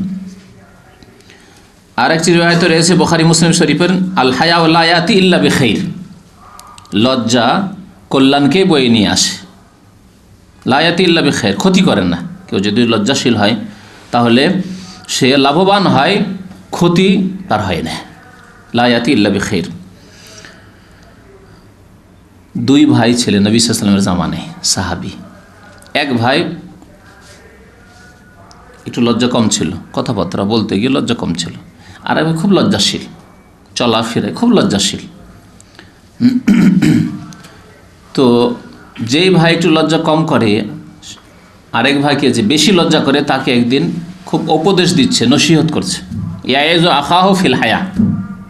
আর একটি রিওয়ায়াতে রয়েছে বুখারী মুসলিম শরীফের, আল হায়াউ লা ইয়াতি ইল্লা বিখাইর, লজ্জা কল্যাণকে বয়ে নিয়ে আসে, লা ইয়াতি ইল্লা বিখাইর, ক্ষতি করে না। কেউ যদি লজ্জাশীল হয় তাহলে সে লাভবান হয়, ক্ষতি তার হয় না, লা ইয়াতি ইল্লা বিখাইর। 2 ভাই ছিলেন নবী সাল্লাল্লাহু আলাইহি ওয়াসাল্লামের জামানায়, সাহাবী। এক ভাই একটু লজ্জা কম ছিল, কথাবার্তা বলতে গিয়ে লজ্জা কম ছিল, আর এক ভাই খুব লজ্জাশীল, চলাফেরায় খুব লজ্জাশীল। তো যেই ভাই একটু লজ্জা কম করে, আরেক ভাইকে যে বেশি লজ্জা করে, তাকে একদিন খুব উপদেশ দিচ্ছে, নসিহত করছে। ইয়াইজু আখাহু ফিল হায়া,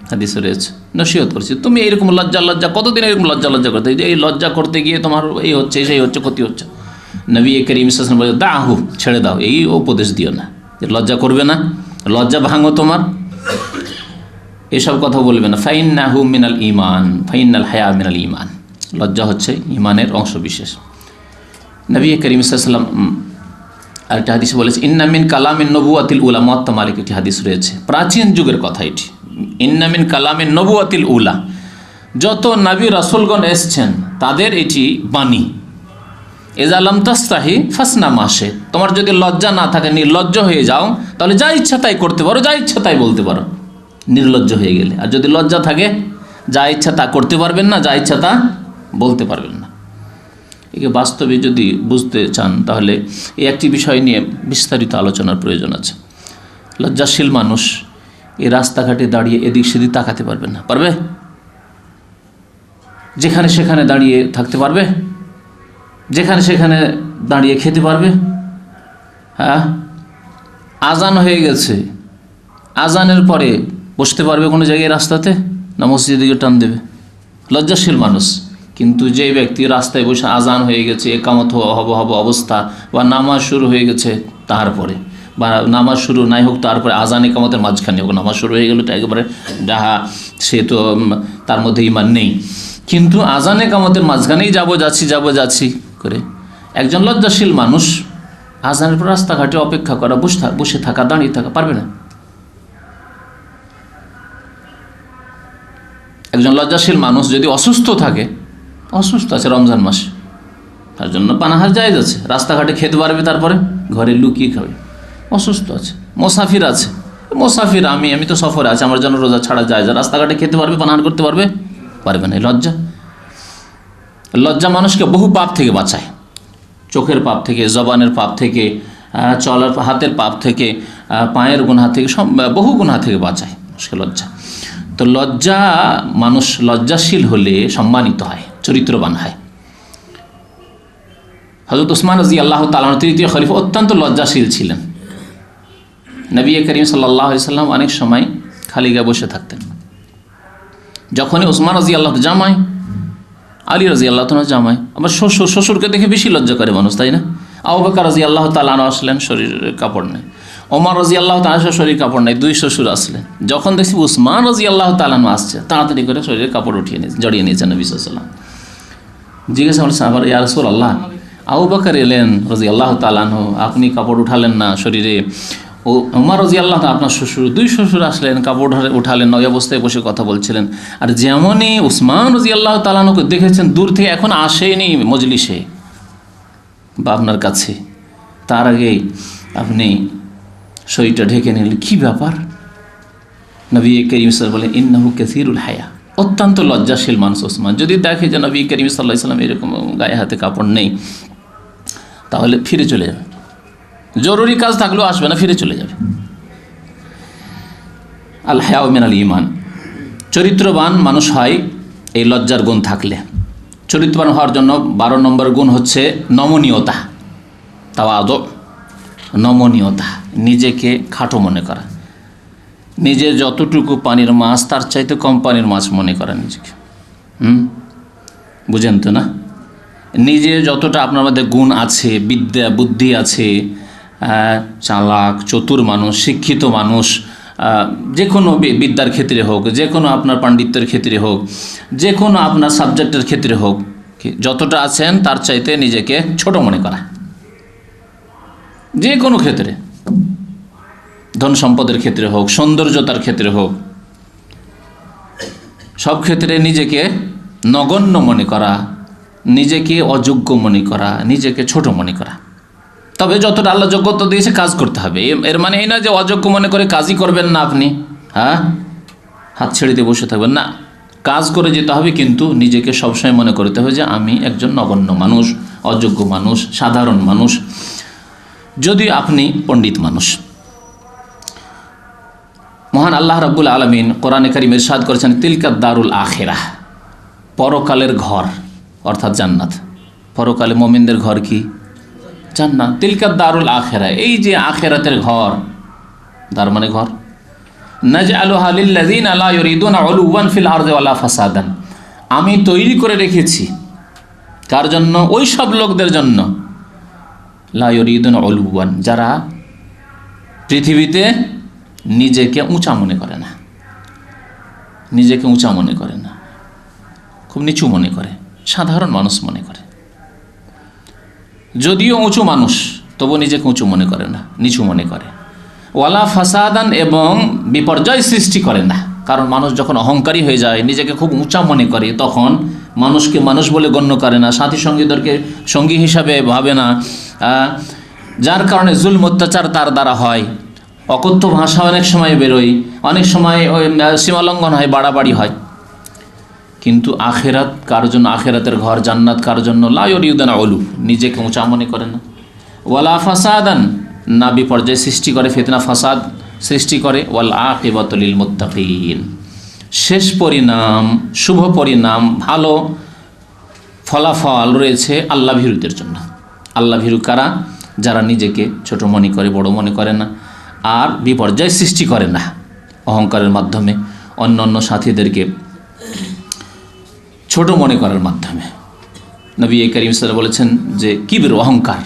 হাদিসে রয়েছে, নসিহত করছে, তুমি এইরকম লজ্জা কতদিন এরকম লজ্জা করতে, এই লজ্জা করতে গিয়ে তোমার এই হচ্ছে, সেই হচ্ছে, ক্ষতি হচ্ছে। নবী করিম সাল্লাল্লাহু আলাইহি ওয়াসাল্লাম বলে, দাহু, ছেড়ে দাও, এই উপদেশ দিও না, যে লজ্জা করবে না, লজ্জা ভাঙো তোমার, এসব কথা বলবে না। ফাইন্নাহু মিনাল ঈমান, ফাইন্নাল হায়া মিনাল ঈমান, লজ্জা হচ্ছে ঈমানের অংশবিশেষ। নবী করিম সাল্লাল্লাহু আলাইহি ওয়াসাল্লাম আরেকটা হাদিসে বলেছে, ইন্না মিন কালামিন নবুওয়াতিল উলা, মুয়াত্তা মালিক একটি হাদিস রয়েছে, প্রাচীন যুগের কথা এটি। ইন্না মিন কালামিন নবুওয়াতিল উলা, যত নবী রাসূলগণ এসেছেন তাদের এটি বাণী। ইযা লাম তাস্তাহি ফাসনা মাশে, তোমার যদি লজ্জা না থাকে, নির্লজ্জ হয়ে যাও, তাহলে যা ইচ্ছা তাই করতে পারো, যা ইচ্ছা তাই বলতে পারো, নির্লজ্জ হয়ে গেলে। আর যদি লজ্জা থাকে, যা ইচ্ছা তা করতে পারবেন না, যা ইচ্ছা তা বলতে পারবেন না। একে বাস্তবে যদি বুঝতে চান তাহলে এই একটি বিষয় নিয়ে বিস্তারিত আলোচনার প্রয়োজন আছে। লজ্জাশীল মানুষ এই রাস্তাঘাটে দাঁড়িয়ে এদিক সেদিক তাকাতে পারবে না, পারবে? যেখানে সেখানে দাঁড়িয়ে থাকতে পারবে? যেখানে সেখানে দাঁড়িয়ে খেতে পারবে? হ্যাঁ, আজান হয়ে গেছে, আজানের পরে বসতে পারবে কোনো জায়গায় রাস্তাতে, না মসজিদের দিকে টান দেবে? লজ্জাশীল মানুষ। কিন্তু যে ব্যক্তি রাস্তায় বসে আজান হয়ে গেছে, একামত হব অবস্থা, বা নামাজ শুরু হয়ে গেছে তারপরে, বা নামাজ শুরু নাই হোক তারপরে আজান একামতের মাঝখানে হোক নামাজ শুরু হয়ে গেল, তো একেবারে ডাহা, সে তো তার মধ্যে ঈমান নেই। কিন্তু আজান একামতের মাঝখানেই যাবো যাচ্ছি করে একজন লজ্জাশীল মানুষ আজানের পর রাস্তাঘাটে অপেক্ষা করা, বসে থাকা, দাঁড়িয়ে থাকা পারবে না। একজন লজ্জাশীল মানুষ যদি অসুস্থ থাকে, অসুস্থ আছে রমজান মাস, তার জন্য পানাহার জায়েজ আছে, রাস্তাঘাটে খেতে পারবে, তারপরে ঘরে লুকিয়ে খাবে। অসুস্থ আছে, মোসাফির আছে, মোসাফির আমি তো সফরে আছি, আমার জন্য রোজা ছাড়া যায়, রাস্তাঘাটে খেতে পারবে, পানাহার করতে পারবে, পারবে না। লজ্জা মানুষকে বহু পাপ থেকে বাঁচায়, চোখের পাপ থেকে, জবানের পাপ থেকে, চলার হাতের পাপ থেকে, পায়ের গুনাহ থেকে, সব বহু গুনাহ থেকে বাঁচায় মানুষকে লজ্জা। তো মানুষ লজ্জাশীল হলে সম্মানিত হয়, চরিত্রবান হয়। হযরত উসমান রাদিয়াল্লাহু তাআলা তৃতীয় খলিফা অত্যন্ত লজ্জাশীল ছিলেন। নবী করিম সাল্লাল্লাহু আলাইহি সাল্লাম অনেক সময় খালি গায়ে বসে থাকতেন। যখনই উসমান রাদিয়াল্লাহু জামাই, আলী রাদিয়াল্লাহু তাআলা জামাই, আবার শ্বশুরকে দেখে বেশি লজ্জা করে মানুষ, তাই না? আবু বকর রাদিয়াল্লাহু তাআলা আসলেন, শরীরে কাপড় নেই। ওমর রাদিয়াল্লাহু তাআলা শরীরে কাপড় নেই, দুই শ্বশুর আসলেন। যখন দেখছি উসমান রাদিয়াল্লাহু তাআলা আসছে, তাড়াতাড়ি করে শরীরে কাপড় জড়িয়ে নিয়েছেন নবী সাল্লাল্লাহু আলাইহি ওয়াসাল্লাম। জিজ্ঞাসা করলেন সাহাবারা, ইয়া রাসূলুল্লাহ, আবু বকর এলেন রাদিয়াল্লাহু তাআলা, আপনি কাপড় উঠালেন না শরীরে। ও ওমর রাদিয়াল্লাহু তাআলা, আপনার শ্বশুর, দুই শ্বশুর আসলেন, কাপড় উঠালেন, ওই অবস্থায় বসে কথা বলছিলেন। আর যেমনই উসমান রাদিয়াল্লাহু তাআলাকে দেখেছেন দূর থেকে, এখন আসেনি মজলিসে বা আপনার কাছে, তার আগেই আপনি শরীরটা ঢেকে নিলেন। কী ব্যাপার? নবী করিম সাল্লাল্লাহু আলাইহি ওয়াসাল্লাম বলেন, ইন্নাহু কাসীরুল হায়া, অত্যন্ত লজ্জাশীল মানুষ ওসমান। যদি দেখে যে নবী করিম সাল্লাল্লাহু আলাইহি ওয়াসাল্লাম এরকম গায়ে হাতে কাপড় নেই, তাহলে ফিরে চলে যাবে, জরুরি কাজ থাকলেও আসবে না, ফিরে চলে যাবে। আল হায়াউ মিনাল ঈমান, চরিত্রবান মানুষ হয় এই লজ্জার গুণ থাকলে। চরিত্রবান হওয়ার জন্য 12 নম্বর গুণ হচ্ছে নমনীয়তা, তাওয়াদু, নমনীয়তা, নিজেকে খাটো মনে করা, নিজের যতটুকু পানির মাছ তার চাইতে কম পানির মাছ মনে করা নিজেকে। বুঝেন তো না? নিজে যতটা আপনার মধ্যে গুণ আছে, বিদ্যা বুদ্ধি আছে, চালাক চতুর মানুষ, শিক্ষিত মানুষ, যে কোনো বিদ্যার ক্ষেত্রে হোক, যে কোনো আপনার পাণ্ডিত্যের ক্ষেত্রে হোক, যে কোনো আপনার সাবজেক্টের ক্ষেত্রে হোক, যতটা আছেন তার চাইতে নিজেকে ছোট মনে করা, যে কোনো ক্ষেত্রে, ধন সম্পদের ক্ষেত্রে হোক, সৌন্দর্যতার ক্ষেত্রে হোক, সব ক্ষেত্রে নিজেকে নগণ্য মনে করা, নিজেকে অযোগ্য মনে করা, নিজেকে ছোট মনে করা। তবে যতটা আল্লাহ যোগ্যতা দিয়েছে কাজ করতে হবে, এর মানে এই না যে অযোগ্য মনে করে কাজই করবেন না আপনি, হাত ছেড়ে দিয়ে বসে থাকবেন না, কাজ করে যেতে হবে। কিন্তু নিজেকে সবসময় মনে করতে হবে যে আমি একজন নগণ্য মানুষ, অযোগ্য মানুষ, সাধারণ মানুষ, যদি আপনি পণ্ডিত মানুষ। মহান আল্লাহ রাব্বুল আলামিন কোরআনে কারীমে ইরশাদ করেছেন, তিলকা দারুল আখিরাহ, পরকালের ঘর অর্থাৎ জান্নাত। পরকালে মুমিনদের ঘর কি? জান্নাত। তিলকা দারুল আখিরাহ, এই যে আখিরাতের ঘর, দার মানে ঘর। নাজআলুহা লিল্লাযিনা লা ইউরিদুনা উলুওয়ান ফিল আরদি ওয়ালা ফাসাদান, আমি তৈরি করে রেখেছি কার জন্য? ওই সব লোকদের জন্য, লা ইউরিদুনা উলুওয়ান, যারা পৃথিবীতে নিজেকে উঁচা মনে করে না, নিজেকে উঁচা মনে করে না, খুব নিচু মনে করে, সাধারণ মানুষ মনে করে। যদিও উঁচু মানুষ, তবু নিজেকে উঁচু মনে করে না, নিচু মনে করে। ওয়ালা ফাসাদান, এবং বিপর্যয় সৃষ্টি করে না। কারণ মানুষ যখন অহংকারী হয়ে যায়, নিজেকে খুব উঁচা মনে করে, তখন মানুষকে মানুষ বলে গণ্য করে না, সাথী সঙ্গীদেরকে সঙ্গী হিসাবে ভাবে না, যার কারণে জুলম অত্যাচার তার দ্বারা হয়, অকথ্য ভাষা অনেক সময় বেরোয়, অনেক সময় ওই সীমালঙ্ঘন হয়, বাড়াবাড়ি হয়। কিন্তু আখেরাত কার জন্য? আখেরাতের ঘর জান্নাত কার জন্য? লা ইউরিদুনা উলু, নিজেকে উঁচা মনে করে না। ওয়ালা ফাসাদান, না বিপর্যয় সৃষ্টি করে, ফিতনা ফাসাদ সৃষ্টি করে। ওয়াল আকিবাতু লিল মুত্তাকিন, শেষ পরিণাম, শুভ পরিণাম, ভালো ফলাফল রয়েছে আল্লাহ ভীরুদের জন্য। আল্লাহ ভীরু কারা? যারা নিজেকে ছোট মনে করে, বড় মনে করে না, আর বিপর্যয় সৃষ্টি করে না অহংকারের মাধ্যমে, অন্য অন্য সাথীদেরকে ছোট মনে করার মাধ্যমে। নবী করিম সাল্লাল্লাহু আলাইহি ওয়াসাল্লাম বলেছেন যে কিবর, অহংকার,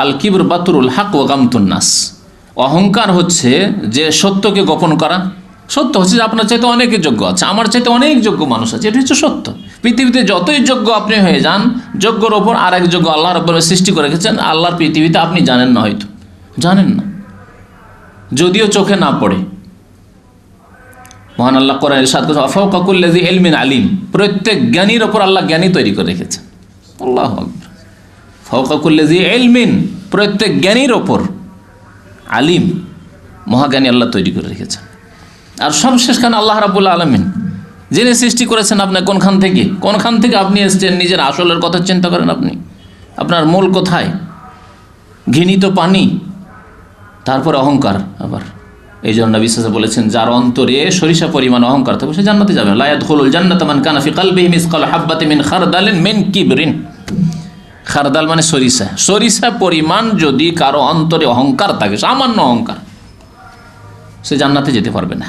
আল কিবর বাতুরুল হক ওয়া গামতুন নাস, অহংকার হচ্ছে যে সত্যকে গোপন করা। সত্য হচ্ছে যে আপনার চাইতে অনেকের যোগ্য আছে, আমার চাইতে অনেক যোগ্য মানুষ আছে, এটা হচ্ছে সত্য। পৃথিবীতে যতই যোগ্য আপনি হয়ে যান, যোগ্যর ওপর আর এক যোগ্য আল্লাহ রাব্বুল আলামিন সৃষ্টি করে রেখেছেন। আল্লাহর পৃথিবীতে আপনি জানেন না, হয়তো জানেন না, যদিও চোখে না পড়ে। মহান আল্লাহ কোরআনে ইরশাদ করেছেন, ফাওকা কুল্লি যি ইলমিন আলিম, প্রত্যেক জ্ঞানীর ওপর আল্লাহ জ্ঞানী তৈরি করে রেখেছেন। আল্লাহু আকবার। ফাওকা কুল্লি যি ইলমিন, প্রত্যেক জ্ঞানীর ওপর আলিম, মহাজ্ঞানী আল্লাহ তৈরি করে রেখেছেন। আর সবশেষ খান আল্লাহ রাব্বুল আলামিন, যিনি সৃষ্টি করেছেন আপনার কোনখান থেকে আপনি এসেছেন, নিজের আসলের কথা চিন্তা করেন। আপনি আপনার মূল কোথায়? ঘৃণিত পানি, তারপরে অহংকার। আবার এই জন্য নবী সাল্লাল্লাহু আলাইহি ওয়াসাল্লাম বলেছেন, যার অন্তরে সরিষা পরিমাণ অহংকার থাকবে সে জান্নাতে যাবে না। লা ইয়াদখুলুল জান্নাতা মান কানা ফি কলবিহি মিসকালু হাববাতিন মিন খারদালিন মিন কিবরিন। খারদাল মানে সরিষা, সরিষা পরিমাণ যদি কারো অন্তরে অহংকার থাকে, সামান্য অহংকার, সে জান্নাতে যেতে পারবে না।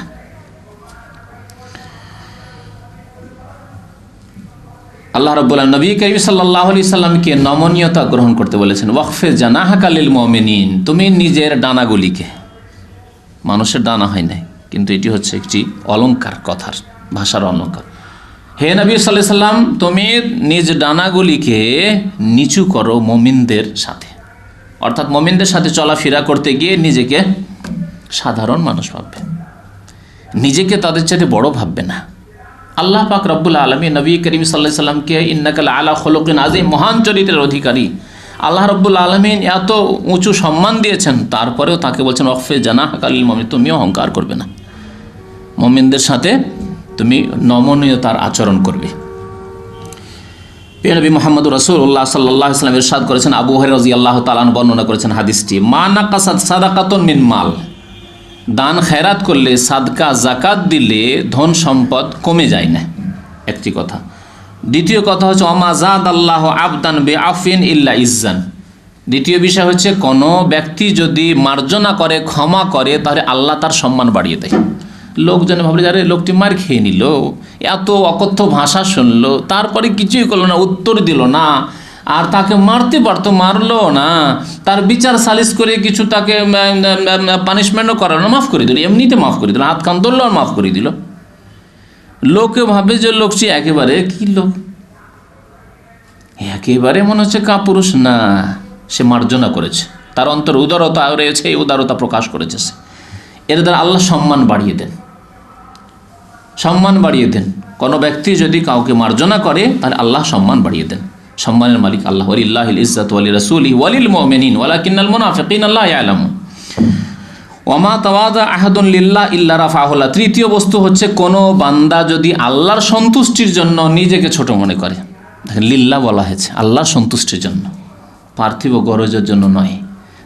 আল্লাহ রাব্বুল আলামিন নবী করিম সাল্লাল্লাহু আলাইহি সাল্লামকে নমনীয়তা গ্রহণ করতে বলেছেন। ওয়াকফে জানাহাকা লিল মুমিনিন, তুমি নিজের ডানাগুলিকে, মানুষের ডানা হয় নাই, কিন্তু এটি হচ্ছে একটি অলংকার, কথার ভাষার অলংকার। হে নবী সাল্লাল্লাহু আলাইহি সাল্লাম, তুমি নিজ ডানাগুলিকে নিচু করো মুমিনদের সাথে, অর্থাৎ মুমিনদের সাথে চলাফেরা করতে গিয়ে নিজেকে সাধারণ মানুষ ভাববে, নিজেকে তাদের চাইতে বড় ভাববে না। আল্লাহ পাক রব্বুল আলামিন নবী করিম সাল্লাল্লাহু আলাইহি সাল্লামকে ইন্নাকা আলা খুলুকিন আযীম, মহান চরিত্রের অধিকারী আল্লাহ রব্বুল আলামিন এত উঁচু সম্মান দিয়েছেন, তারপরেও তাকে বলছেন ওয়াকফে জানাহাকা লিল মুমিনিন, তুমিও অহংকার করবে না, মুমিনদের সাথে তুমি নমনীয়তার আচরণ করবে। প্রিয় নবী মুহাম্মদুর রাসূলুল্লাহ সাল্লাল্লাহু আলাইহি ওয়াসাল্লাম ইরশাদ করেছেন, আবু হুরায়রা রাদিয়াল্লাহু তাআলা আনহু বর্ণনা করেছেন হাদিসটি, মা নাকাসাত সাদাকাতুন মিন মাল, দান খেরাত করলে, সাদকা জাকাত দিলে ধন সম্পদ কমে যায় না, একটি কথা। দ্বিতীয় কথা হচ্ছে ওমা জাদাল্লাহু আবদান বিআফিন ইল্লা ইজ্জান, দ্বিতীয় বিষয় হচ্ছে কোনো ব্যক্তি যদি মার্জনা করে, ক্ষমা করে, তাহলে আল্লাহ তার সম্মান বাড়িয়ে দেয়। লোকজন ভাবলে যারে লোকটি মার খেয়ে নিল, এত অকথ্য ভাষা শুনলো, তারপরে কিছুই করলো না, উত্তর দিল না, আর তাকে মারতে পারতো, মারলো না, তার বিচার সালিশ করে কিছু তাকে পানিশমেন্টও করালো না, মাফ করে দিল, এমনিতে মাফ করে দিল, হাত কান ধরলো আর মাফ করে দিল। লোকে ভাবে যে লোকটি একেবারে কি লোক, একেবারে মনে হচ্ছে কাপুরুষ না, সে মার্জনা করেছে, তার অন্তর উদারতা রয়েছে, এই উদারতা প্রকাশ করেছে সে। এর দ্বারা আল্লাহ সম্মান বাড়িয়ে দেন, সম্মান বাড়িয়ে দেন। কোনো ব্যক্তি যদি কাউকে মার্জনা করে, তাহলে আল্লাহ সম্মান বাড়িয়ে দেন। সম্মানের মালিক আল্লাহ। ওয়ালিল্লাহিল ইজ্জাতু ওয়া লিরাসূলিহি ওয়া লিল মুমিনিন ওয়ালাকিন্নাল মুনাফিকিনা লা ইয়ালামুন। ওয়ামা তাওয়াদা আহাদুন লিল্লাহ ইল্লা রাফাহুল্লাহ। তৃতীয় বস্তু হচ্ছে, কোনো বান্দা যদি আল্লাহর সন্তুষ্টির জন্য নিজেকে ছোট মনে করে, দেখেন লিল্লাহ বলা হয়েছে, আল্লাহর সন্তুষ্টির জন্য, পার্থিব গরজের জন্য নয়,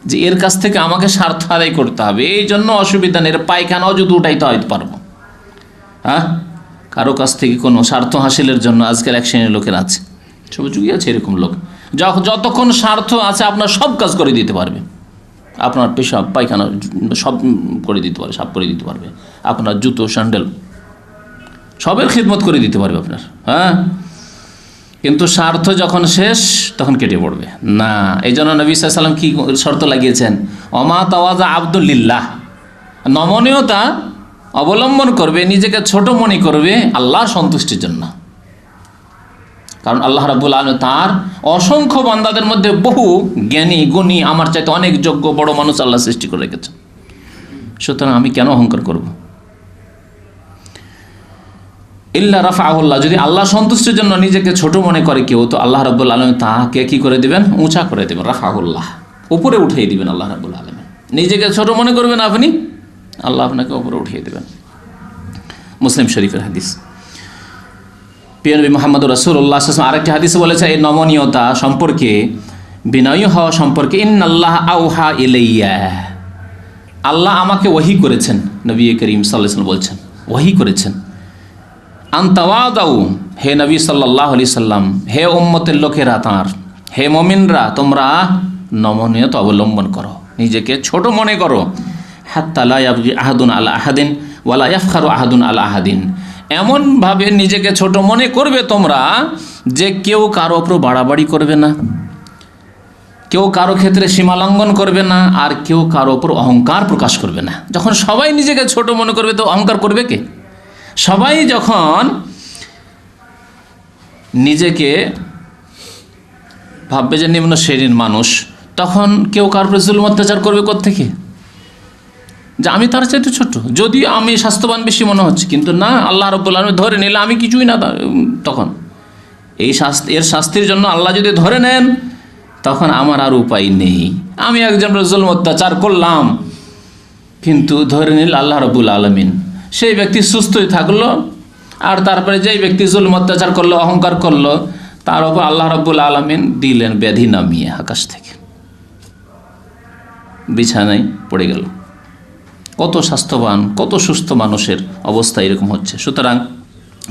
যে এর কাছ থেকে আমাকে স্বার্থ আদায় করতে হবে, এই জন্য অসুবিধা নেই, এর পায়খানাও যদি উঠাইতে হয়তো পারবো। হ্যাঁ, কারো কাছ থেকে কোনো স্বার্থ হাসিলের জন্য আজকাল এক শ্রেণীর লোকের আছে, সব যুগই আছে এরকম লোক, যতক্ষণ স্বার্থ আছে আপনার সব কাজ করে দিতে পারবে, আপনার পেশাব পায়খানা সব করে দিতে পারবে, সাফ করে দিতে পারবে, আপনার জুতো স্যান্ডেল সবের খিদমত করে দিতে পারবে আপনার। হ্যাঁ, কিন্তু স্বার্থ যখন শেষ তখন কেটে পড়বে না। এই জন্য নবী সাল্লাল্লাহু আলাইহি ওয়াসাল্লাম কি শর্ত লাগিয়েছেন, ওমা তাওয়াজা আবদুল লিল্লাহ, নমনীয়তা অবলম্বন করবে, নিজেকে ছোট মনে করবে আল্লাহর সন্তুষ্টির জন্য। কারণ আল্লাহ রাব্বুল আলামিন তার অসংখ্য বান্দাদের মধ্যে বহু জ্ঞানী গুণী, আমার চাইতে অনেক যোগ্য বড় মানুষ আল্লাহ সৃষ্টি করে রেখেছেন, সুতরাং আমি কেন অহংকার করব। ইল্লা রাফাহুল্লাহ, যদি আল্লাহ সন্তুষ্টির জন্য নিজেকে ছোট মনে করে কেউ, তো আল্লাহ রাব্বুল আলামিন তাকে কি করে দিবেন, উঁচা করে দেবেন, রাফাহুল্লাহ, উপরে উঠিয়ে দিবেন আল্লাহ রাব্বুল আলামিন। নিজেকে ছোট মনে করবেন আপনি, আল্লাহ আপনাকে উপরে উঠিয়ে দেবেন। মুসলিম শরীফের হাদিস। প্রিয় নবী মুহাম্মদ রাসূলুল্লাহ সাল্লাল্লাহু আলাইহি ওয়াসাল্লাম আরেকটি হাদিসে বলেছে এই নমনীয়তা সম্পর্কে, বিনয়ী হওয়া সম্পর্কে, ইন্নাল্লাহ আওহা ইলাইয়া, আল্লাহ আমাকে ওহী করেছেন, নবী করিম সাল্লাল্লাহু আলাইহি ওয়াসাল্লাম বলছেন ওহী করেছেন, আন তাওয়াদাউ, হে নবী সাল্লাল্লাহু আলাইহি সাল্লাম, হে উম্মতের লোকেরা, তাঁর হে মুমিনরা, তোমরা নমনীয়তা অবলম্বন করো, নিজেকে ছোট মনে করো, হাত্তা লা ইয়াবগি আহাদুন আলা আহাদিন ওয়া লা ইয়াফখারু আহাদুন আলা আহাদিন, এমনভাবে নিজেকে ছোট মনে করবে তোমরা যে কেউ কারো ওপর বাড়াবাড়ি করবে না, কেউ কারো ক্ষেত্রে সীমালঙ্ঘন করবে না, আর কেউ কারো ওপর অহংকার প্রকাশ করবে না। যখন সবাই নিজেকে ছোট মনে করবে তো অহংকার করবে কে? সবাই যখন নিজেকে ভাববে যে নিম্ন শ্রেণীর মানুষ, তখন কেউ কার উপরে জুলুম অত্যাচার করবে কোত্থেকে? যে আমি তার চাইতে ছোট, যদিও আমি স্বাস্থ্যবান বেশি মনে হচ্ছে, কিন্তু না, আল্লাহ রাব্বুল আলামিন ধরে নিলে আমি কিছুই না। তখন এর শাস্তির জন্য আল্লাহ যদি ধরে নেন, তখন আমার আর উপায় নেই। আমি একজন জুলুম অত্যাচার করলাম, কিন্তু ধরে নিল আল্লাহ রাব্বুল আলামিন, সেই ব্যক্তি সুস্থই থাকলো, আর তারপরে যেই ব্যক্তি জুলুম অত্যাচার করলো, অহংকার করলো, তার উপর আল্লাহ রাব্বুল আলামিন দিলেন ব্যাধি নামিয়ে আকাশ থেকে, বিছানায় পড়ে গেল। কত স্বাস্থ্যবান, কত সুস্থ মানুষের অবস্থা এরকম হচ্ছে। সুতরাং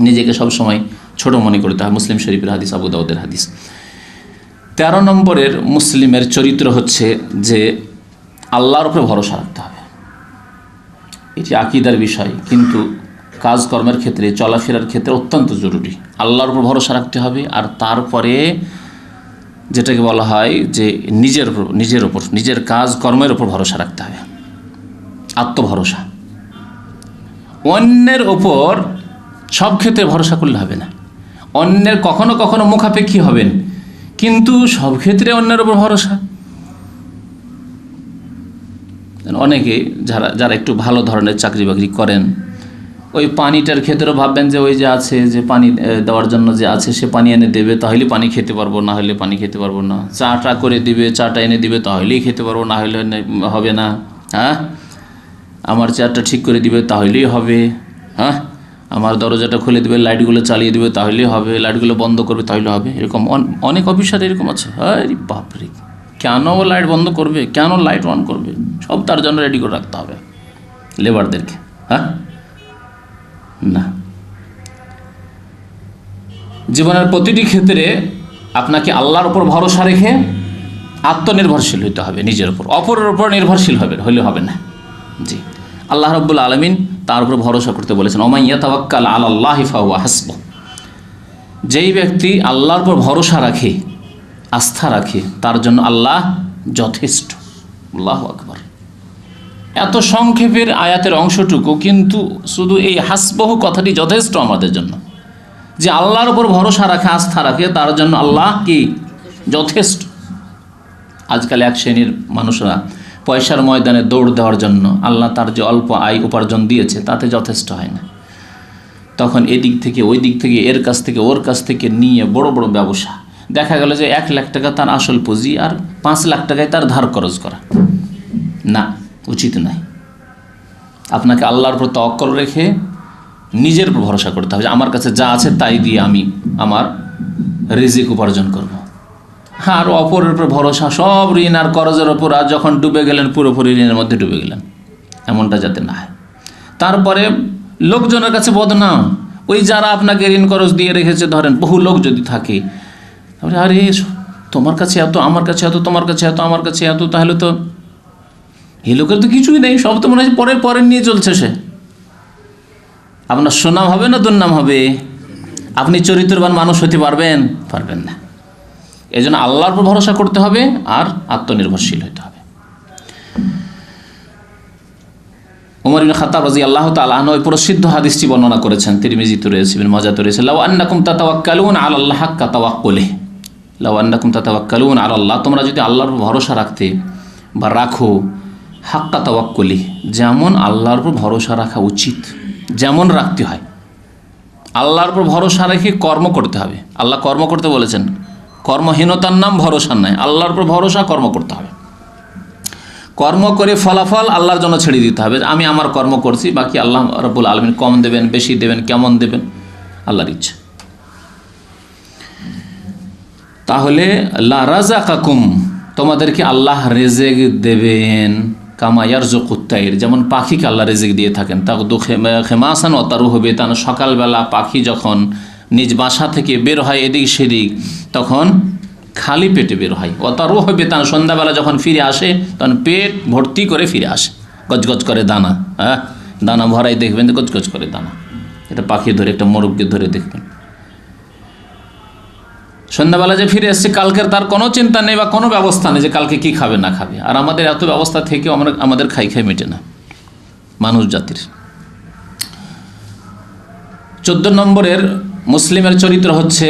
নিজেকে সবসময় ছোট মনে করতে হয়। মুসলিম শরীফের হাদিস, আবু দাউদের হাদিস। 13 নম্বরের মুসলিমের চরিত্র হচ্ছে যে আল্লাহর উপরে ভরসা রাখতে হবে। এটি আকীদার বিষয়, কিন্তু কাজকর্মের ক্ষেত্রে, চলাফেরার ক্ষেত্রে অত্যন্ত জরুরি। আল্লাহর উপর ভরসা রাখতে হবে, আর তারপরে যেটাকে বলা হয় যে নিজের কাজকর্মের উপর ভরসা রাখতে হবে, আত্মভরসা। অন্যের ওপর সব ক্ষেত্রে ভরসা করলে হবে না। অন্যের কখনো কখনো মুখাপেক্ষী হবেন, কিন্তু সব ক্ষেত্রে অন্যের ওপর ভরসা। অনেকে যারা একটু ভালো ধরনের চাকরি বাকরি করেন, ওই পানিটার ক্ষেত্রেও ভাববেন যে ওই যে আছে, যে পানি দেওয়ার জন্য যে আছে, সে পানি এনে দেবে, তাহলে পানি খেতে পারবো, না হলে পানি খেতে পারবো না। চাটা করে দিবে, চাটা এনে দিবে, তাহলেই খেতে পারবো, না হলে হবে না। হ্যাঁ, আমার চেয়ারটা ঠিক করে দিবে, তাহলেই হবে। হ্যাঁ, আমার দরজাটা খুলে দেবে, লাইটগুলো চালিয়ে দেবে, তাহলেই হবে। লাইটগুলো বন্ধ করবে, তাহলে হবে। এরকম অনেক অফিসার এরকম আছে। আরে বাপরে, কেন ও লাইট বন্ধ করবে, কেন লাইট অন করবে, সব তার জন্য রেডি করে রাখতে হবে লেবারদেরকে। হ্যাঁ, না, জীবনের প্রতিটি ক্ষেত্রে আপনাকে আল্লাহর উপর ভরসা রেখে আত্মনির্ভরশীল হইতে হবে, নিজের উপর। অপরের উপর নির্ভরশীল হলে হবে না। জি, আল্লাহ রাব্বুল আলামিন তার উপর ভরসা করতে বলেছেন, ওমান ইয়াতাওয়াক্কাল আলাল্লাহি ফাহুয়া হাসবুহ। যেই ব্যক্তি আল্লাহর উপর ভরসা রাখে, আস্থা রাখে, তার জন্য আল্লাহ যথেষ্ট। আল্লাহু আকবার। এত সংক্ষেপের আয়াতের অংশটুকু, কিন্তু শুধু এই হাসবহু কথাটি যথেষ্ট আমাদের জন্য, যে আল্লাহর উপর ভরসা রাখে, আস্থা রাখে, তার জন্য আল্লাহ কি যথেষ্ট। আজকাল এক শ্রেণীর মানুষরা পয়সার ময়দানে দৌড় দেওয়ার জন্য আল্লাহ তার যে অল্প আয় উপার্জন দিয়েছে তাতে যথেষ্ট হয় না, তখন এদিক থেকে ওই দিক থেকে, এর কাছ থেকে ওর কাছ থেকে নিয়ে বড় বড় ব্যবসা। দেখা গেল যে 1 লাখ টাকা তার আসল পুঁজি, আর 5 লাখ টাকায় তার ধার খরচ করা। না, উচিত নয়। আপনাকে আল্লাহর উপর তাওয়াক্কুল রেখে নিজের উপর ভরসা করতে হবে, আমার কাছে যা আছে তাই দিয়ে আমি আমার রিজিক উপার্জন করব। আর অপরের উপর ভরসা, সব ঋণ আর করজের ওপর, আর যখন ডুবে গেলেন পুরোপুরি ঋণের মধ্যে ডুবে গেলেন, এমনটা যাতে না হয়। তারপরে লোকজনের কাছে বদনাম, ওই যারা আপনাকে ঋণ করজ দিয়ে রেখেছে, ধরেন বহু লোক যদি থাকে, তাহলে আরে তোমার কাছে এত, আমার কাছে এত, তোমার কাছে এত, আমার কাছে এত, তাহলে তো এই লোকের তো কিছুই নেই, সব তো মনে হয় পরের নিয়ে চলছে সে। আপনার সুনাম হবে না দুর্নাম হবে? আপনি চরিত্রবান মানুষ হতে পারবেন না। এই জন্য আল্লাহর উপর ভরসা করতে হবে, আর আত্মনির্ভরশীল হতে হবে। ওমর ইবনে খাত্তাব রাদিয়াল্লাহু তাআলা আনহু ওই প্রসিদ্ধ হাদিসটি বর্ণনা করেছেন, তিরমিজিতে রয়েছে, ইবনে মাজাহতে রয়েছে। লাউ আন্নাকুম তাতাওয়াক্কালুন আলাল্লাহি হাক্কা তাওয়াক্কুলিহি, লাউ আন্নাকুম তাতাওয়াক্কালুন আলাল্লাহ, তোমরা যদি আল্লাহর উপর ভরসা রাখতে বা রাখো, হাক্কা তাওয়াক্কুলিহি, যেমন আল্লাহর উপর ভরসা রাখা উচিত, যেমন রাখতে হয়। আল্লাহর উপর ভরসা রেখে কর্ম করতে হবে। আল্লাহ কর্ম করতে বলেছেন, কর্মহীনতার নাম ভরসা নাই। আল্লাহর উপর ভরসা, কর্ম করতে হবে। কর্ম করে ফলাফল আল্লাহর জন্য ছেড়ে দিতে হবে। আমি আমার কর্ম করছি, বাকি আল্লাহ রাব্বুল আলামিন কম দেবেন, বেশি দেবেন, কেমন দেবেন, আল্লাহর ইচ্ছা। তাহলে লা রাযাকাকুম, তোমাদেরকে আল্লাহ রিজিক দেবেন, কামা ইয়ারযুকুত তাইর, যেমন পাখিকে আল্লাহ রিজিক দিয়ে থাকেন। তাগদু খিমাসান ওয়া তারুহু বিতান, সকালবেলা পাখি যখন নিজ বাসা থেকে বের হয় এদিক সেদিক, তখন খালি পেটে বের হয়। ওয়া তারুহু বিতান, সন্ধ্যাবেলা যখন ফিরে আসে তখন পেট ভর্তি করে ফিরে আসে, গজগজ করে দানা। হ্যাঁ, দানা ভরাই দেখবেন, গজগজ করে দানা। এটা পাখি ধরে, একটা মোরগকে ধরে দেখবেন, সন্ধ্যাবেলা যে ফিরে এসছে, কালকের তার কোনো চিন্তা নেই বা কোনো ব্যবস্থা নেই যে কালকে কি খাবে না খাবে। আর আমাদের এত ব্যবস্থা থেকেও আমাদের খাই মেটে না, মানুষ জাতির। 14 নম্বরের মুসলিমের চরিত্র হচ্ছে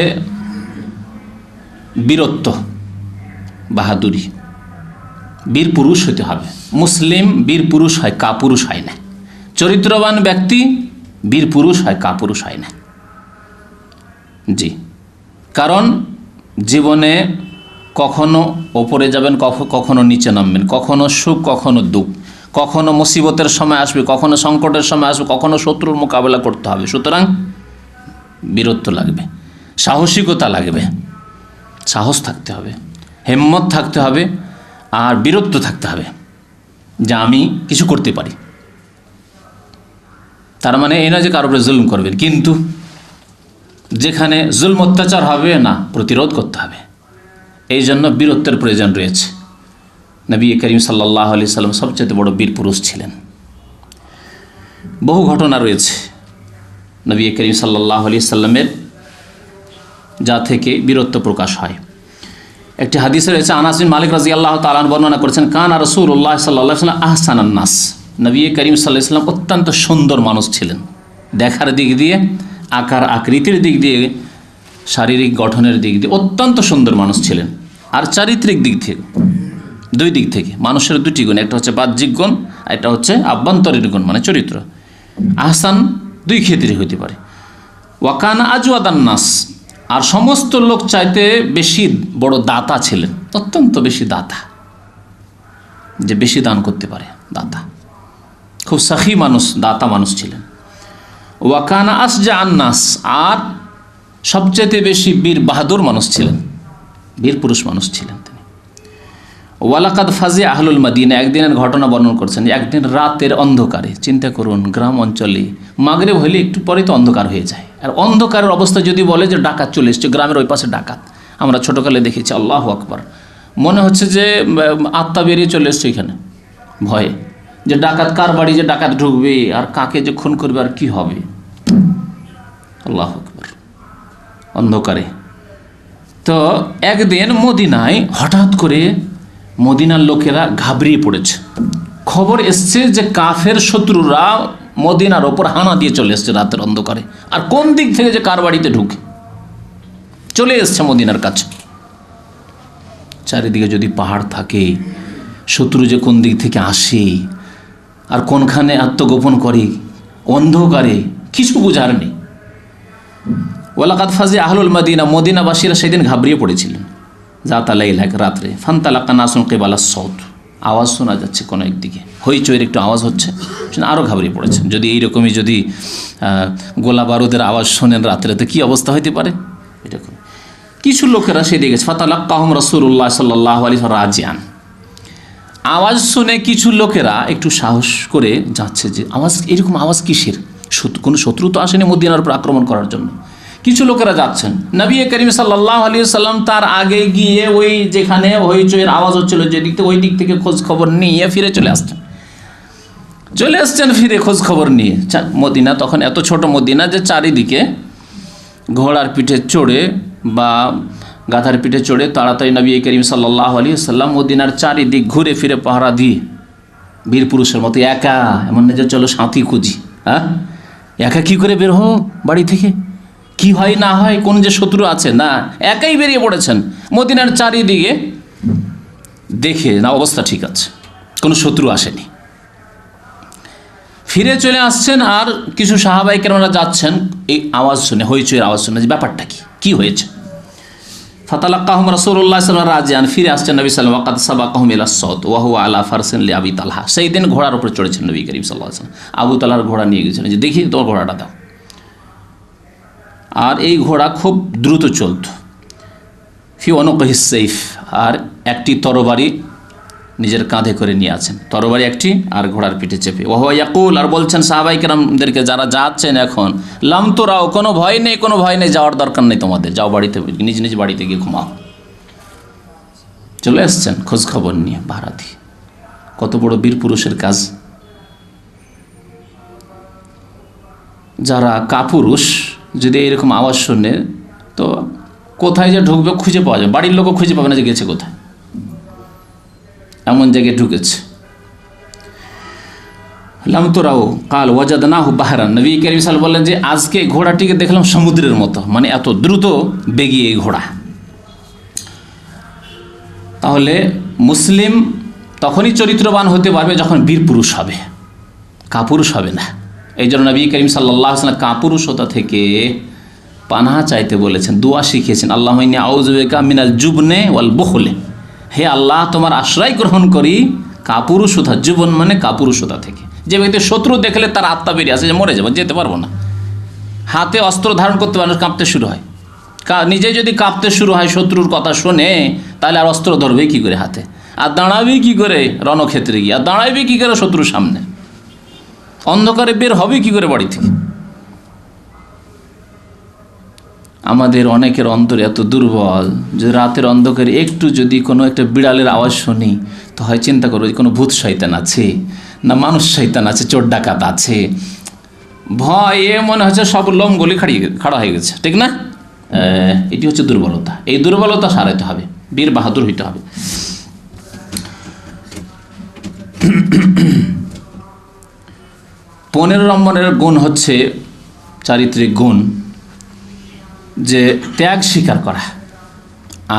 বীরত্ব, বাহাদুরি, বীর পুরুষ হতে হবে। মুসলিম বীর পুরুষ হয়, কাপুরুষ হয় না। চরিত্রবান ব্যক্তি বীর পুরুষ হয়, কাপুরুষ হয় না। জি, কারণ জীবনে কখনো ওপরে যাবেন, কখনো নিচে নামবেন, কখনো সুখ কখনো দুঃখ, কখনো মুসিবতের সময় আসবে, কখনো সংকটের সময় আসবে, কখনো শত্রুর মোকাবেলা করতে হবে। সুতরাং বীরত্ব লাগবে, সাহসিকতা লাগবে, সাহস থাকতে হবে, হিম্মত থাকতে হবে, আর বীরত্ব থাকতে হবে যে আমি কিছু করতে পারি। তার মানে এই না যে কারোর উপরে জুলুম করবেন, কিন্তু যেখানে জুলম অত্যাচার হবে না, প্রতিরোধ করতে হবে। এই জন্য বীরত্বের প্রয়োজন রয়েছে। নবী করিম সাল্লাল্লাহু আলাইহি সাল্লাম সবচেয়ে বড় বীর পুরুষ ছিলেন। বহু ঘটনা রয়েছে নবী করিম সাল্লাল্লাহু আলাইহি সাল্লামের, যা থেকে বীরত্ব প্রকাশ হয়। একটি হাদিসে রয়েছে, আনাস বিন মালিক রাদিয়াল্লাহু তাআলা বর্ণনা করেছেন, কানা রাসূলুল্লাহ সাল্লাল্লাহু আলাইহি ওয়াসাল্লাম আহসানান নাস। নবী করিম সাল্লাল্লাহু আলাইহি ওয়াসাল্লাম অত্যন্ত সুন্দর মানুষ ছিলেন, দেখার দিক দিয়ে, আকার আকৃতির দিক দিয়ে, শারীরিক গঠনের দিক দিয়ে অত্যন্ত সুন্দর মানুষ ছিলেন। আর চারিত্রিক দিক থেকে, দুই দিক থেকে মানুষের দুটি গুণ, একটা হচ্ছে বাহ্যিক গুণ, আর একটা হচ্ছে আভ্যন্তরীণ গুণ মানে চরিত্র। আহসান দুই ক্ষেত্রে হতে পারে। ওয়াকানা আজওয়াদান নাস, আর সমস্ত লোক চাইতে বেশি বড় দাতা ছিলেন, অত্যন্ত বেশি দাতা, যে বেশি দান করতে পারে, দাতা, খুব সাখী মানুষ, দাতা মানুষ ছিলেন। ওয়াকানা আসজা আন্নাস, আর সবচেয়ে বেশি বীর বাহাদুর মানুষ ছিলেন, বীর পুরুষ মানুষ ছিলেন তিনি। ওয়ালাকাদ ফাজি আহলুল মাদিনা, একদিনের ঘটনা বর্ণনা করছেন। একদিন রাতের অন্ধকারে, চিন্তা করুন গ্রাম অঞ্চলে মাগরিব হইলে একটু পরে তো অন্ধকার হয়ে যায়, আর অন্ধকারের অবস্থা যদি বলে যে ডাকাত চলে এসছে, গ্রামের ওই পাশে ডাকাত, আমরা ছোটোকালে দেখেছি, আল্লাহু আকবার, মনে হচ্ছে যে আত্মা বেরিয়ে চলে এসছে এখানে ভয়ে, যে ডাকাত কার বাড়ি যে ডাকাত ঢুকবে, আর কাকে যে খুন করবে, আর কি হবে, আল্লাহু আকবার, অন্ধকারে। তো একদিন মদিনায় হঠাৎ করে মদিনার লোকেরা ঘাবড়িয়ে পড়েছে, খবর এসছে যে কাফের শত্রুরা মদিনার ওপর হানা দিয়ে চলে এসছে রাতের অন্ধকারে, আর কোন দিক থেকে যে কার বাড়িতে ঢুকে চলে এসছে মদিনার কাছে। চারিদিকে যদি পাহাড় থাকে, শত্রু যে কোন দিক থেকে আসে আর কোনখানে আত্মগোপন করে, অন্ধকারে কিছু বোঝার নেই। ওয়ালাকাদ ফাজি আহলুল মাদিনা, মদিনাবাসীরা সেদিন ঘাবড়িয়ে পড়েছিলেন। জাতা লাইলা, রাত্রে, ফান্তালাকা নাসুন কিবালা সাউত, আওয়াজ শোনা যাচ্ছে কোনো একদিকে, হইচইয়ের একটু আওয়াজ হচ্ছে, আরও ঘাবড়িয়ে পড়েছেন। যদি এইরকমই যদি গোলা বারুদের আওয়াজ শোনেন রাত্রে, তো কী অবস্থা হইতে পারে। এরকম কিছু লোকেরা সেদিকে গেছে, ফাতালাক্কাহুম রাসূলুল্লাহ সাল্লাল্লাহু আলাইহি ওয়াসাল্লাম রাজিয়ান, আওয়াজ শুনে কিছু লোকেরা একটু সাহস করে যাচ্ছে যে আওয়াজ, এরকম আওয়াজ কিসের, কোনো শত্রু তো আসেনি মদিনার উপর আক্রমণ করার জন্য। কিছু লোকেরা যাচ্ছেন, নবী করিম সাল্লাল্লাহু আলাইহি ওয়াসাল্লাম তার আগে গিয়ে ওই যেখানে হইচইয়ের আওয়াজ হচ্ছিল যেদিক থেকে, ওই দিক থেকে খোঁজ খবর নিয়ে ফিরে চলে আসছেন ফিরে খোঁজ খবর নিয়ে। মদিনা তখন এত ছোট মদিনা যে চারিদিকে ঘোড়ার পিঠে চড়ে বা গাধার পিঠে চড়ে তাড়াতাড়ি নবী করিম সাল্লাল্লাহু আলাইহি ওয়াসাল্লাম মদিনার চারিদিক ঘুরে ফিরে পাহারা দিয়ে, বীর পুরুষের মতো একা, এমন না যে চলো সাথী খুঁজি, হ্যাঁ, একা কি করে বের হো বাড়ি থেকে, কি হয় না হয়, কোন যে শত্রু আছে, না, একাই বেরিয়ে পড়েছেন মদিনার চারিদিকে, দেখে না অবস্থা ঠিক আছে, কোনো শত্রু আসেনি, ফিরে চলে আসছেন। আর কিছু সাহাবায়ে কেরামরা যাচ্ছেন এই আওয়াজ শুনে, হইচইয়ের আওয়াজ শুনে, যে ব্যাপারটা কি হয়েছে। ফাতালাক্কাহুম রাসূলুল্লাহ সাল্লাল্লাহু আলাইহি ওয়াসাল্লাম রাজিয়ান, ফিরে আসছেন নবী সাল্লাল্লাহু আলাইহি ওয়াসাল্লাম, ওয়াকাদ সাবাকাহুম ইলা সাউত ওয়া হুয়া আলা ফারসিন লিআবি তালহা, সেই দিন ঘোড়ার উপরে চড়েছেন নবী করিম সাল্লাল্লাহু আলাইহি ওয়াসাল্লাম, আবু তালহার ঘোড়া নিয়ে গেছিলেন, যে দেখি তোমার ঘোড়াটা দাও। আর এই ঘোড়া খুব দ্রুত চলত। ফি উনুকিহিস সাইফ, আর একটি তরবারি নিজের কাঁধে করে নিয়ে আছেন, তরবারি একটি, আর ঘোড়ার পিঠে চেপে। ওয়া হুয়া ইয়াকুল, আর বলছেন সাহাবায়ে কেরামদেরকে যারা যাচ্ছেন এখন, লাম তুরাও, কোনো ভয় নেই, কোনো ভয় নেই, যাওয়ার দরকার নেই তোমাদের, যাও বাড়িতে, নিজ নিজ বাড়িতে গিয়ে ঘুমাও। চলে আসছেন খোঁজ খবর নিয়ে পাহারা দিয়ে। কত বড় বীর পুরুষের কাজ। যারা কাপুরুষ যদি এরকম আওয়াজ শুনে, তো কোথায় যে ঢুকবে খুঁজে পাওয়া যায়, বাড়ির লোকও খুঁজে পাবে না যে গেছে কোথায়, এমন জায়গায় ঢুকেছে। লাম তুরাও কাল ওয়াজাদনাহু বাহরান, নবী করিম সাল্লাল্লাহু আলাইহি ওয়াসাল্লাম বললেন যে আজকে ঘোড়াটিকে দেখলাম সমুদ্রের মতো, মানে এত দ্রুত বেগিয়ে এই ঘোড়া। তাহলে মুসলিম তখনই চরিত্রবান হতে পারবে যখন বীর পুরুষ হবে, কাপুরুষ হবে না। এই জন্য নবী করিম সাল্লাল্লাহু আলাইহি ওয়াসাল্লাম কাপুরুষতা থেকে পানাহা চাইতে বলেছেন, দোয়া শিখিয়েছেন, আল্লাহুম্মা ইন্নী আউযু বিকা মিনাল জুবনে ওয়াল বুখলে, হে আল্লাহ তোমার আশ্রয় গ্রহণ করি কাপুরুষতা, জীবন মানে কাপুরুষতা থেকে। যে ব্যক্তি শত্রু দেখলে তার আত্মা বেরিয়ে আসে যে মরে যাবো, যেতে পারবো না, হাতে অস্ত্র ধারণ করতে পারে, কাঁপতে শুরু হয়। নিজে যদি কাঁপতে শুরু হয় শত্রুর কথা শুনে, তাহলে আর অস্ত্র ধরবে কি করে হাতে, আর দাঁড়াবে কি করে রণক্ষেত্রে গিয়ে, আর দাঁড়াবে কি করে শত্রুর সামনে, অন্ধকারে বের হবে কি করে বাড়ি থেকে। আমাদের অনেকের অন্তর এত দুর্বল যে রাতের অন্ধকারে একটু যদি কোনো একটা বিড়ালের আওয়াজ শুনি তো হয় চিন্তা করবো যে কোনো ভূত শয়তান আছে না মানুষ শয়তান আছে, চোর ডাকাত আছে, ভয়ে মনে হচ্ছে সব লোমগুলি খাড়া হয়ে গেছে, ঠিক না? এটি হচ্ছে দুর্বলতা। এই দুর্বলতা সারাইতে হবে, বীর বাহাদুর হইতে হবে। 15 নম্বরের গুণ হচ্ছে চারিত্রিক গুণ, যে ত্যাগ স্বীকার করা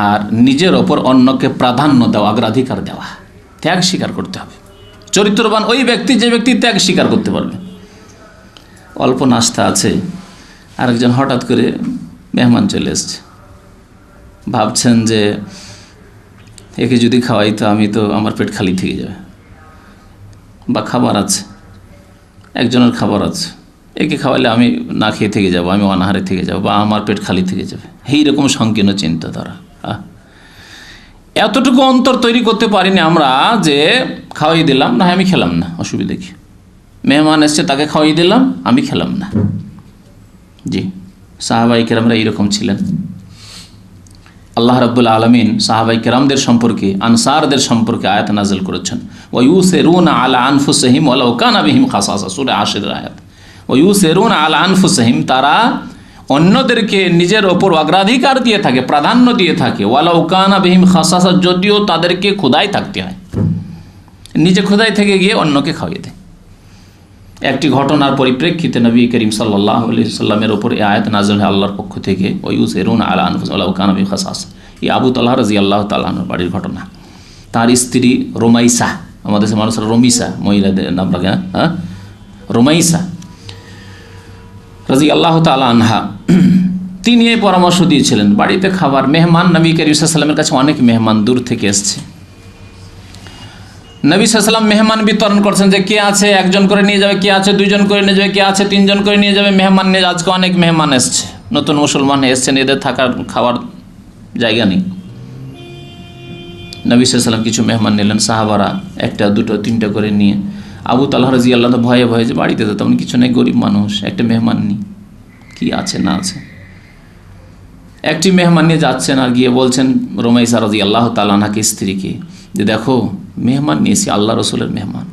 আর নিজের ওপর অন্যকে প্রাধান্য দেওয়া, অগ্রাধিকার দেওয়া। ত্যাগ স্বীকার করতে হবে। চরিত্রবান ওই ব্যক্তি যে ব্যক্তি ত্যাগ স্বীকার করতে পারবে। অল্প নাস্তা আছে, আরেকজন হঠাৎ করে মেহমান চলে এসছে, ভাবছেন যে একে যদি খাওয়াই তো আমার পেট খালি থেকে যাবে, বা খাবার আছে, একজনের খাবার আছে, একে খাওয়ালে আমি না খেয়ে থেকে যাব, আমি অনাহারে থেকে যাব, বা আমার পেট খালি থেকে যাবে, এইরকম সংকীর্ণ চিন্তাধারা। এতটুকু অন্তর তৈরি করতে পারিনি আমরা যে খাওয়াই দিলাম, না আমি খেলাম না, অসুবিধা কি, মেহমান এসছে তাকে খাওয়াই দিলাম, আমি খেলাম না। জি, সাহাবাই কেরামরা এইরকম ছিলেন। আল্লাহ রাব্বুল আলামিন সাহাবাই কেরামদের সম্পর্কে, আনসারদের সম্পর্কে আয়াত নাযিল করেছেন, ওয়া ইউসিরুনা আলা আনফুসিহিম ওয়ালাউ কানা বিহিম খাসাসা, সূরা আশরের আয়াত। ওয়া ইউসিরুনা আলা আনফুসিহিম, তারা অন্যদেরকে নিজের ওপর অগ্রাধিকার দিয়ে থাকে, প্রাধান্য দিয়ে থাকে, ওয়ালাউ কানা বিহিম খাসাসা, যদিও তাদেরকে ক্ষুধায় থাকতে হয়, নিজে ক্ষুধায় থেকে গিয়ে অন্যকে খাওয়িয়ে দেয়। একটি ঘটনার পরিপ্রেক্ষিতে নবী করিম সাল্লাল্লাহু আলাইহি সাল্লামের ওপর এই আয়াত নাযিল হয় আল্লাহর পক্ষ থেকে, ওয়া ইউসিরুনা আলা আনফুসিহিম ওয়ালাউ কানা বিহিম খাসাসা। এই আবু তালহা রাদিয়াল্লাহু তাআলা আনহুর বাড়ির ঘটনা। তার স্ত্রী রুমাইসা, আমাদের দেশের মানুষরা রমিসা মহিলাদের নাম রাখে, রুমাইসা রাদিয়াল্লাহু তাআলা আনহা, তিনি এই পরামর্শ দিয়েছিলেন বাড়িতে খাবার, মেহমান, নবী করিম সাল্লাল্লাহু আলাইহি সাল্লামের কাছে অনেক মেহমান দূর থেকে এসছে। নবী সাল্লাল্লাহু আলাইহি সাল্লাম মেহমান বিতরণ করছেন যে কে আছে একজন করে নিয়ে যাবে, কে আছে দুইজন করে নিয়ে যাবে, কে আছে তিনজন করে নিয়ে যাবে, মেহমান নিয়ে। আজকে অনেক মেহমান এসছে, নতুন মুসলমান এসছেন, এদের থাকার খাওয়ার জায়গা নেই। নবী সাল্লাল্লাহু আলাইহি সাল্লাম কিছু মেহমান নিলেন, সাহাবারা একটা দুটো তিনটা করে নিয়ে। আবু তালহা রাদিয়াল্লাহু তাআলা ভয়ে ভয়ে যে বাড়িতে তো তেমন কিছু নেই, গরিব মানুষ, একটা মেহমান নিই, কি আছে না আছে। একটি মেহমান নিয়ে যাচ্ছেন আর গিয়ে বলছেন রুমাইসা রাদিয়াল্লাহু তাআলা আনহাকে, স্ত্রীকে, যে দেখো মেহমান নিয়েছি, আল্লাহ রসুলের মেহমান,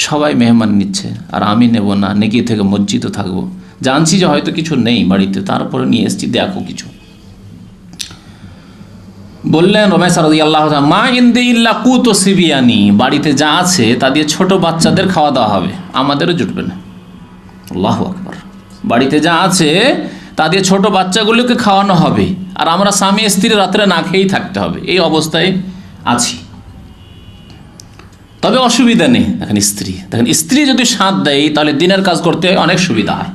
সবাই মেহমান নিচ্ছে আর আমি নেব না, নেকি থেকে মজ্জিত থাকবো, জানছি যে হয়তো কিছু নেই বাড়িতে, তারপরে নিয়ে এসেছি, দেখো কিছু। বললেন রুমাইসা রাদিয়াল্লাহু তাআলা, মা ইনদি ইল্লা কুতু সিবিয়ানি, বাড়িতে যা আছে তা দিয়ে ছোট বাচ্চাদের খাওয়া দাওয়া হবে, আমাদেরও জুটবে না। আল্লাহু আকবার। বাড়িতে যা আছে তা দিয়ে ছোট বাচ্চাগুলোকে খাওয়ানো হবে, আর আমরা স্বামী স্ত্রী রাত্রে না খেয়েই থাকতে হবে, এই অবস্থায় আছি। তবে অসুবিধা নেই। দেখেন স্ত্রী যদি সাথ দেয় তাহলে দিনের কাজ করতে অনেক সুবিধা হয়,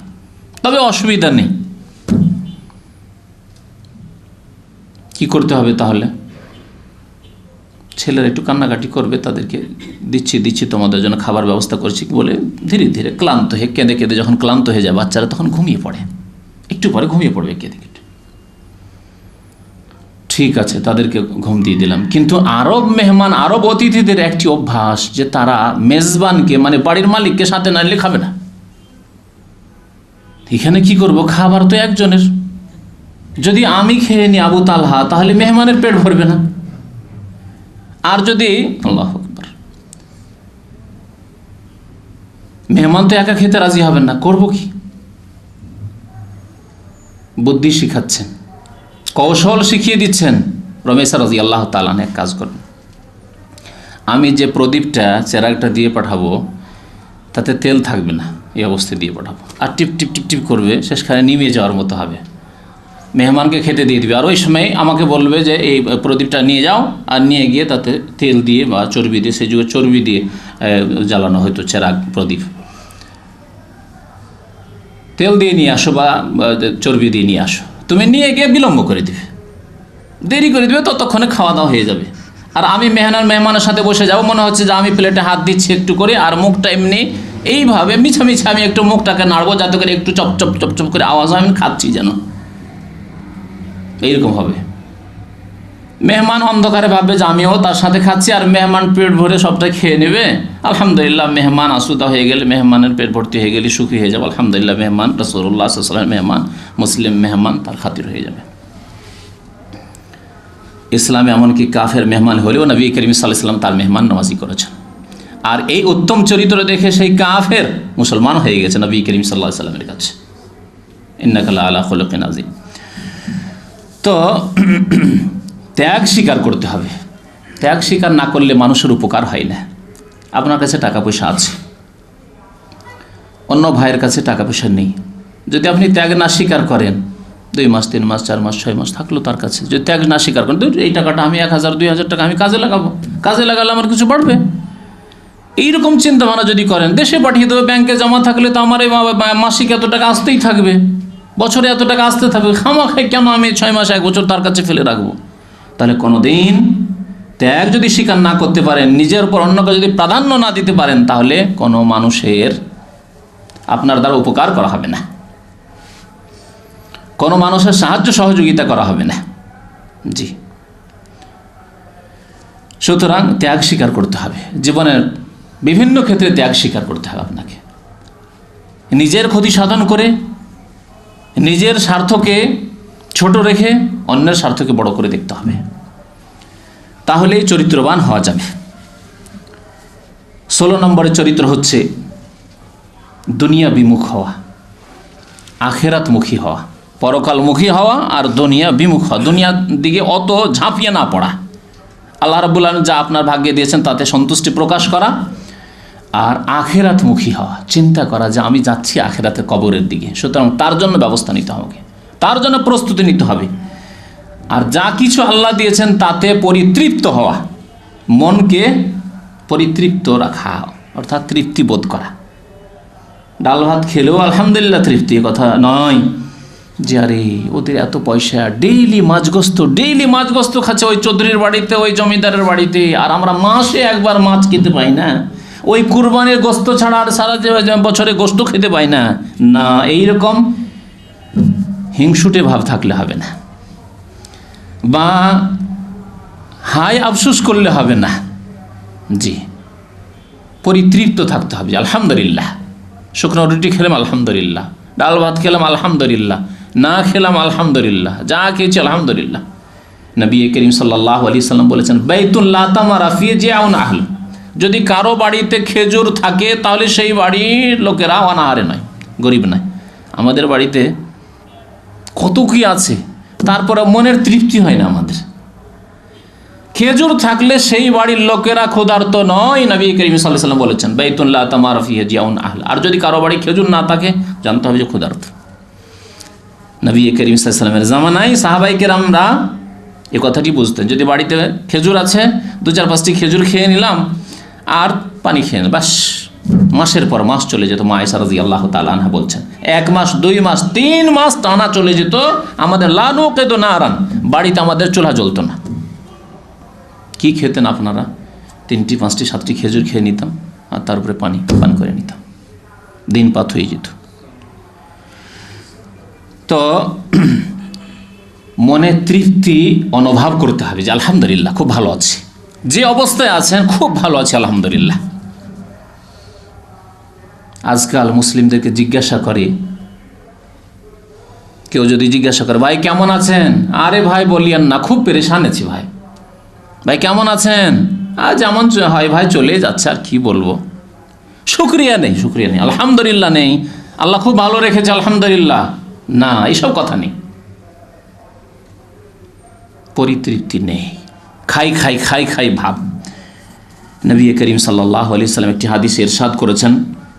তবে অসুবিধা নেই। কি করতে হবে তাহলে? ছেলেরা একটু কান্নাকাটি করবে, তাদেরকে দিচ্ছি তোমাদের জন্য খাবার ব্যবস্থা করছি বলে ধীরে ধীরে ক্লান্ত হয়ে কেঁদে কেঁদে যখন ক্লান্ত হয়ে যায় বাচ্চারা, তখন ঘুমিয়ে পড়ে, একটু পরে ঘুমিয়ে পড়বে কেঁদে কেটে। ঠিক আছে, তাদেরকে ঘুম দিয়ে দিলাম। কিন্তু আরব মেহমান, আরব অতিথিদের একটি অভ্যাস যে তারা মেজবানকে, মানে বাড়ির মালিককে সাথে না নিলে খাবে না। এখানে কি করব, খাবার তো একজনের, যদি আমি খেয়ে নিই আবু তালহা, তাহলে মেহমানের পেট ভরবে না। আর যদি আল্লাহু আকবার, মেহমান তো একা খেতে রাজি হবেন না, করব কি? বুদ্ধি শিখাচ্ছেন, কৌশল শিখিয়ে দিচ্ছেন। রমেশা রাদিয়াল্লাহু তাআলা এক কাজ করবেন, আমি যে প্রদীপটা চেরাগটা দিয়ে পাঠাবো তাতে তেল থাকবে না, এই অবস্থায় দিয়ে পাঠাবো, আর টিপ টিপ টিপ টিপ করবে, শেষখানে নিমে যাওয়ার মতো হবে। মেহমানকে খেতে দিয়ে দিবে, আর ওই সময় আমাকে বলবে যে এই প্রদীপটা নিয়ে যাও, আর নিয়ে গিয়ে তাতে তেল দিয়ে বা চর্বি দিয়ে, সেই যুগে চর্বি দিয়ে জ্বালানো হয়তো চেরাগ প্রদীপ, তেল দিয়ে নিয়ে আসো বা চর্বি দিয়ে নিয়ে আসো। তুমি নিয়ে গিয়ে বিলম্ব করে দিবে, দেরি করে দিবে, ততক্ষণে খাওয়া দাওয়া হয়ে যাবে। আর আমি মেহমানের সাথে বসে যাবো, মনে হচ্ছে যে আমি প্লেটে হাত দিচ্ছি একটু করে, আর মুখটা এমনি এইভাবে মিছামিছি আমি একটু মুখটাকে নাড়বো যাতে করে একটু চপচপ চপচপ করে আওয়াজ হয়, আমি খাচ্ছি যেন, এইরকম হবে। মেহমান অন্ধকারে ভাববে যে আমিও তার সাথে খাচ্ছি, আর মেহমান পেট ভরে সবটা খেয়ে নেবে। আলহামদুলিল্লাহ, মেহমান আসুদা হয়ে গেলে, মেহমানের পেট ভর্তি হয়ে গেলে সুখী হয়ে যাবে। আলহামদুলিল্লাহ, মেহমান রাসূলুল্লাহ সাল্লাল্লাহু আলাইহি ওয়াসাল্লাম মেহমান, মুসলিম মেহমান, তার খাতির হয়ে যাবে। ইসলামে এমনকি কাফের মেহমান হলেও নবী করিম সাল্লাল্লাহু আলাইহি ওয়াসাল্লাম তার মেহমান নওয়াজি করেছেন, আর এই উত্তম চরিত্র দেখে সেই কাফের মুসলমান হয়ে গেছে নবী করিম সাল্লাল্লাহু আলাইহি ওয়াসাল্লামের কাছে। ইন্নাকা লাআলা খুলুকিন আযীম। তো ত্যাগ স্বীকার করতে হবে। ত্যাগ স্বীকার না করলে মানুষের উপকার হয় না। আপনার কাছে টাকা পয়সা আছে, অন্য ভাইয়ের কাছে টাকা পয়সা নেই, যদি আপনি ত্যাগ না স্বীকার করেন, 2 মাস 3 মাস 4 মাস 6 মাস থাকলো তার কাছে, যদি ত্যাগ না স্বীকার করেন, এই টাকাটা আমি 1000 2000 টাকা আমি কাজে লাগাবো, কাজে লাগালে আমার কিছু বাড়বে, এইরকম চিন্তা ভাবনা যদি করেন, দেশে পাঠিয়ে দেবে, ব্যাংকে জমা থাকলে তো আমার এই মাসিক এত টাকা আসতেই থাকবে, বছরে এত টাকা আসতে থাকবে, খামাখাই কেন আমি 6 মাস 1 বছর তার কাছে ফেলে রাখবো? তাহলে কোনোদিন ত্যাগ যদি স্বীকার না করতে পারেন, নিজের উপর অন্যকে যদি প্রাধান্য না দিতে পারেন, তাহলে কোনো মানুষের আপনার দ্বারা উপকার করা হবে না, কোনো মানুষের সাহায্য সহযোগিতা করা হবে না। জি, সুতরাং ত্যাগ স্বীকার করতে হবে। জীবনের বিভিন্ন ক্ষেত্রে ত্যাগ স্বীকার করতে হবে আপনাকে। নিজের ক্ষতি সাধন করে, নিজের স্বার্থকে ছোট রেখে অন্যের স্বার্থকে বড় করে দেখতে হবে, তাহলেই চরিত্রবান হওয়া যাবে। 16 নম্বরের চরিত্র হচ্ছে দুনিয়া বিমুখ হওয়া, আখেরাতমুখী হওয়া, পরকালমুখী হওয়া আর দুনিয়া বিমুখ হওয়া, দুনিয়ার দিকে অত ঝাঁপিয়ে না পড়া। আল্লাহ রাব্বুল আলামিন যা আপনার ভাগ্যে দিয়েছেন তাতে সন্তুষ্টি প্রকাশ করা, আর আখেরাতমুখী হওয়া, চিন্তা করা যে আমি যাচ্ছি আখেরাতের কবরের দিকে, সুতরাং তার জন্য ব্যবস্থা নিতে হবে, তার জন্য প্রস্তুতি নিতে হবে। আর যা কিছু আল্লাহ দিয়েছেন তাতে পরিতৃপ্ত হওয়া, মনকে পরিতৃপ্ত রাখা, অর্থাৎ তৃপ্তি বোধ করা। ডাল ভাত খেলেও আলহামদুলিল্লাহ তৃপ্তি, কথা নয় যে আরে ওদের এত পয়সা, ডেইলি মাছগোস্ত খাচ্ছে ওই চৌধুরীর বাড়িতে, ওই জমিদারের বাড়িতে, আর আমরা মাসে একবার মাছ খেতে পাই না, ওই কুরবানির গোস্ত ছাড়া আর সারা বছরে গোস্ত খেতে পাই না। না, এইরকম হিংসুটে ভাব থাকলে হবে না, বা হাই আফসোস করলে হবে না। জি, পরিতৃপ্ত থাকতে হবে। আলহামদুলিল্লাহ, শুকনো রুটি খেলাম আলহামদুলিল্লাহ, ডাল ভাত খেলাম আলহামদুলিল্লাহ, না খেলাম আলহামদুলিল্লাহ, যা খেয়েছি আলহামদুলিল্লাহ। নবী করিম সাল্লাল্লাহু আলাইহি সাল্লাম বলেছেন, বাইতুল লা তামারা ফি জিআউন আহল, যদি কারো বাড়িতে খেজুর থাকে তাহলে সেই বাড়ির লোকেরা অনাহারে নয়, গরিব নয়। আমাদের বাড়িতে কত কি আছে, তারপরে মনের তৃপ্তি হয় না আমাদের। খেজুর থাকলে সেই বাড়ির লোকেরা ক্ষুধার্ত নয়, নবী করিম সাল্লাল্লাহু আলাইহি সাল্লাম বলেছেন, বাইতুন লা তামারা ফিহি জিআউন আহল। আর যদি কারো বাড়ি খেজুর না থাকে, জানতে হবে যে ক্ষুধার্ত। নবী করিম সাল্লাল্লাহু আলাইহি সাল্লামের জামানায় সাহাবায়ে কেরামরা এই কথাটি বুঝতেন, যদি বাড়িতে খেজুর আছে, 2-4-5টি খেজুর খেয়ে নিলাম আর পানি খেয়ে নিলাম, বাস মাসের পর মাস চলে যেত। মা আয়েশা রাদিয়াল্লাহু তাআলা আনহা বলছেন, 1 মাস 2 মাস 3 মাস টানা চলে যেত, আমাদের লা নুকিদু নারান, বাড়িতে আমাদের চুলা জ্বলতো না। কি খেতেন আপনারা? 3টি 5টি 7টি খেজুর খেয়ে নিতাম, আর তারপরে পানি পান করে নিতাম, দিন পাত হয়ে যেত। তো মনে তৃপ্তি অনুভব করতে হবে যে আলহামদুলিল্লাহ খুব ভালো আছি, যে অবস্থায় আছেন খুব ভালো আছে আলহামদুলিল্লাহ। আজকাল মুসলিমদেরকে জিজ্ঞাসা করে, কেউ যদি জিজ্ঞাসা করে ভাই কেমন আছেন, আরে ভাই বলিয়েন না, খুব পেরেশান আছি ভাই। ভাই কেমন আছেন? আর যেমন হয় ভাই, চলে যাচ্ছে, আর কি বলবো। শুকরিয়া নেই, আলহামদুলিল্লাহ নেই, আল্লাহ খুব ভালো রেখেছে আলহামদুলিল্লাহ, না, এইসব কথা নেই। পরিতৃপ্তি নেই, খাই ভাব। নবী করিম সাল্লাল্লাহু আলাইহি সাল্লাম একটি হাদিসে ইরশাদ করেছেন,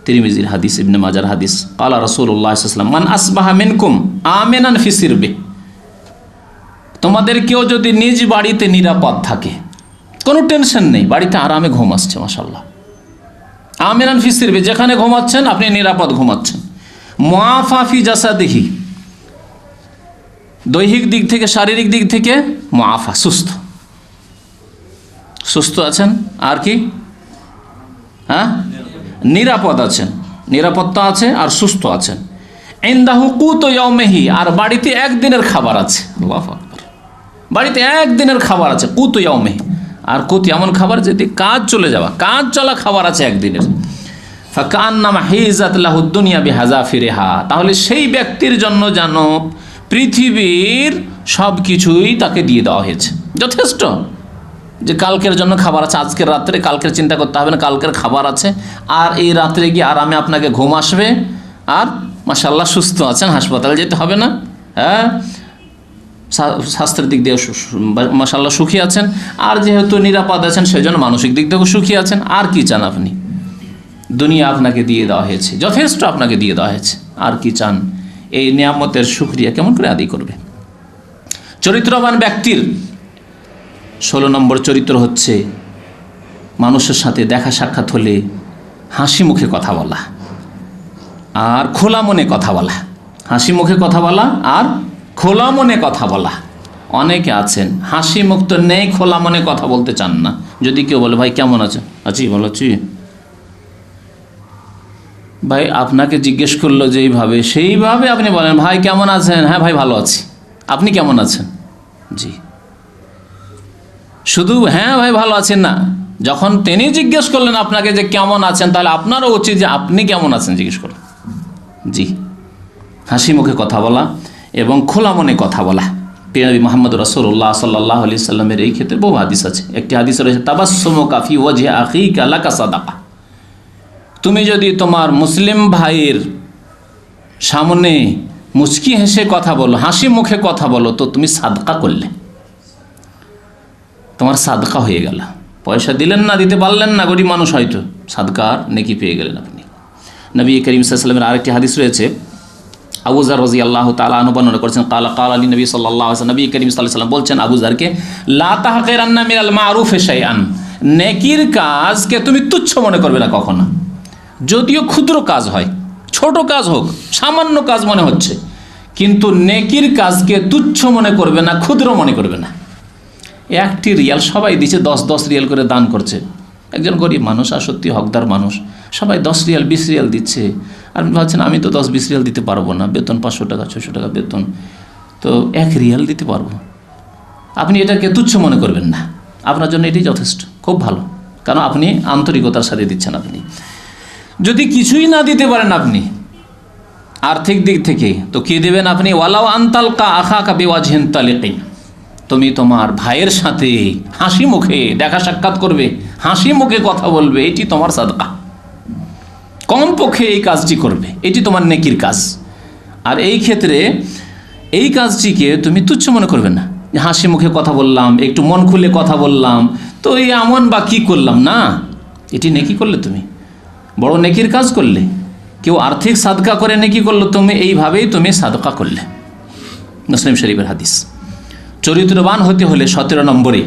তিরমিজির হাদিস, ইবনে মাজার হাদিস, ক্বালা রাসূলুল্লাহ সাল্লাল্লাহু আলাইহি ওয়াসাল্লাম, মান আসবাহা মিনকুম আমিনান ফি সিরবিহি, তোমাদের কেউ যদি নিজ বাড়িতে নিরাপদ থাকে, কোনো টেনশন নেই, বাড়িতে আরামে ঘুম আসছে, মাশাআল্লাহ, আমিনান ফি সিরবি, যেখানে ঘুমাচ্ছেন আপনি নিরাপদ ঘুমাচ্ছেন, মুআফা ফি জাসাদিহি, দৈহিক দিক থেকে শারীরিক দিক থেকে মুআফা, সুস্থ আছেন, আর কি হ্যাঁ নিরাপদ আছেন, নিরাপত্তা আছে আর সুস্থ আছেন। ইনদাহু কুতু ইয়াউমিহি, আর বাড়িতে একদিনের খাবার আছে, আল্লাহু আকবার, বাড়িতে একদিনের খাবার আছে, কুতু ইয়াউমিহি, আর কুত এমন খাবার যেটি কাজ চলে যাওয়া, কাজ চলা খাবার আছে একদিনের। ফাকান্নামা হিজাত লাহুদ দুনিয়া বিহাযাফিরিহা, তাহলে সেই ব্যক্তির জন্য যেন পৃথিবীর সব কিছুই তাকে দিয়ে দেওয়া হয়েছে, যথেষ্ট, যে কালকের জন্য খাবার আছে, আজকের রাত্রে, কালকের চিন্তা করতে হবে না, কালকের খাবার আছে, আর এই রাত্রে গিয়ে আরামে আপনাকে ঘুম আসবে, আর মাশাআল্লাহ সুস্থ আছেন, হাসপাতালে যেতে হবে না, হ্যাঁ, স্বাস্থ্যের দিক দিয়ে মাশাআল্লাহ সুখী আছেন, আর যেহেতু নিরাপদ আছেন সেজন্য মানসিক দিক থেকেও সুখী আছেন। আর কি চান আপনি? দুনিয়া আপনাকে দিয়ে দেওয়া হয়েছে, যথেষ্ট আপনাকে দিয়ে দেওয়া হয়েছে, আর কি চান? এই নিয়ামতের শুকরিয়া কেমন করে আদায় করবে? চরিত্রবান ব্যক্তির 16 নম্বর চরিত্র হচ্ছে মানুষের সাথে দেখা সাক্ষাৎ হলে হাসি মুখে কথা বলা আর খোলা মনে কথা বলা। হাসি মুখে কথা বলা আর খোলা মনে কথা বলা। অনেকে আছেন হাসি মুখ তো নেই, খোলা মনে কথা বলতে চান না। যদি কেউ বলে ভাই কেমন আছেন, আছি ভালো আছি, ভাই আপনাকে জিজ্ঞেস করলো যেইভাবে সেইভাবে আপনি বলেন ভাই কেমন আছেন, হ্যাঁ ভাই ভালো আছি, আপনি কেমন আছেন, জি, শুধু হ্যাঁ ভাই ভালো আছেন না। যখন তিনি জিজ্ঞেস করলেন আপনাকে যে কেমন আছেন, তাহলে আপনারও উচিত যে আপনি কেমন আছেন জিজ্ঞেস করুন। জি, হাসি মুখে কথা বলা এবং খোলা মনে কথা বলা। প্রিয় নবী মুহাম্মদ রাসূলুল্লাহ সাল্লাল্লাহু আলাইহি সাল্লামের এই ক্ষেত্রে বহু হাদিস আছে। একটি হাদিস রয়েছে তাবাসসুমুকা ফি ওয়াজহি আখিকা লাকা সাদাকা। তুমি যদি তোমার মুসলিম ভাইয়ের সামনে মুচকি হেসে কথা বলো, হাসি মুখে কথা বলো, তো তুমি সাদকা করলে, তোমার সাদকা হয়ে গেল। পয়সা দিলেন না, দিতে পারলেন না, গরিব মানুষ, হয়তো সাদকার নেকি পেয়ে গেলেন আপনি। নবী করিম সাল্লাল্লাহু আলাইহি ওয়াসাল্লামের আরেকটি হাদিস রয়েছে, আবু যার রাদিয়াল্লাহু তাআলা আনহু বর্ণনা করেছেন, ক্বালা ক্বালা আলী নবী সাল্লাল্লাহু আলাইহি ওয়াসাল্লাম, নবী করিম সাল্লাল্লাহু আলাইহি ওয়াসাল্লাম বলছেন আবু যারকে, লা তাহকিরান্না মিনাল মারুফি শাইআন, নেকির কাজকে তুমি তুচ্ছ মনে করবে না কখনো, যদিও ক্ষুদ্র কাজ হয়, ছোট কাজ হোক, সামান্য কাজ মনে হচ্ছে, কিন্তু নেকির কাজকে তুচ্ছ মনে করবে না, ক্ষুদ্র মনে করবে না। 1টি রিয়াল সবাই দিচ্ছে, 10 রিয়াল করে দান করছে। একজন গরিব মানুষ আর সত্যি হকদার মানুষ, সবাই 10 রিয়াল 20 রিয়াল দিচ্ছে, আর ভাবছেন আমি তো 10-20 রিয়াল দিতে পারবো না, বেতন 500 টাকা 600 টাকা বেতন, তো 1 রিয়াল দিতে পারবো। আপনি এটাকে তুচ্ছ মনে করবেন না, আপনার জন্য এটাই যথেষ্ট, খুব ভালো, কারণ আপনি আন্তরিকতার সাথে দিচ্ছেন। আপনি যদি কিছুই না দিতে পারেন আপনি আর্থিক দিক থেকে, তো কি দেবেন আপনি? ওয়ালাউ আনতালকা আখাকা বিওয়াজহিন তালিকিন, তুমি তোমার ভাইয়ের সাথে হাসি মুখে দেখা সাক্ষাৎ করবে, হাসি মুখে কথা বলবে, এটি তোমার সাদকা। কমপক্ষে এই কাজটি করবে, এটি তোমার নেকির কাজ। আর এই ক্ষেত্রে এই কাজটিকে তুমি তুচ্ছ মনে করবে না, হাসি মুখে কথা বললাম, একটু মন খুলে কথা বললাম, তো এই এমন বা কী করলাম, না, এটি নেকি করলে, তুমি বড় নেকির কাজ করলে। কেউ আর্থিক সাদকা করে নেকি করলো, তুমি এইভাবেই তুমি সাদকা করলে। মুসলিম শরীফের হাদিস। চরিত্রবান হতে হলে 17 নম্বরে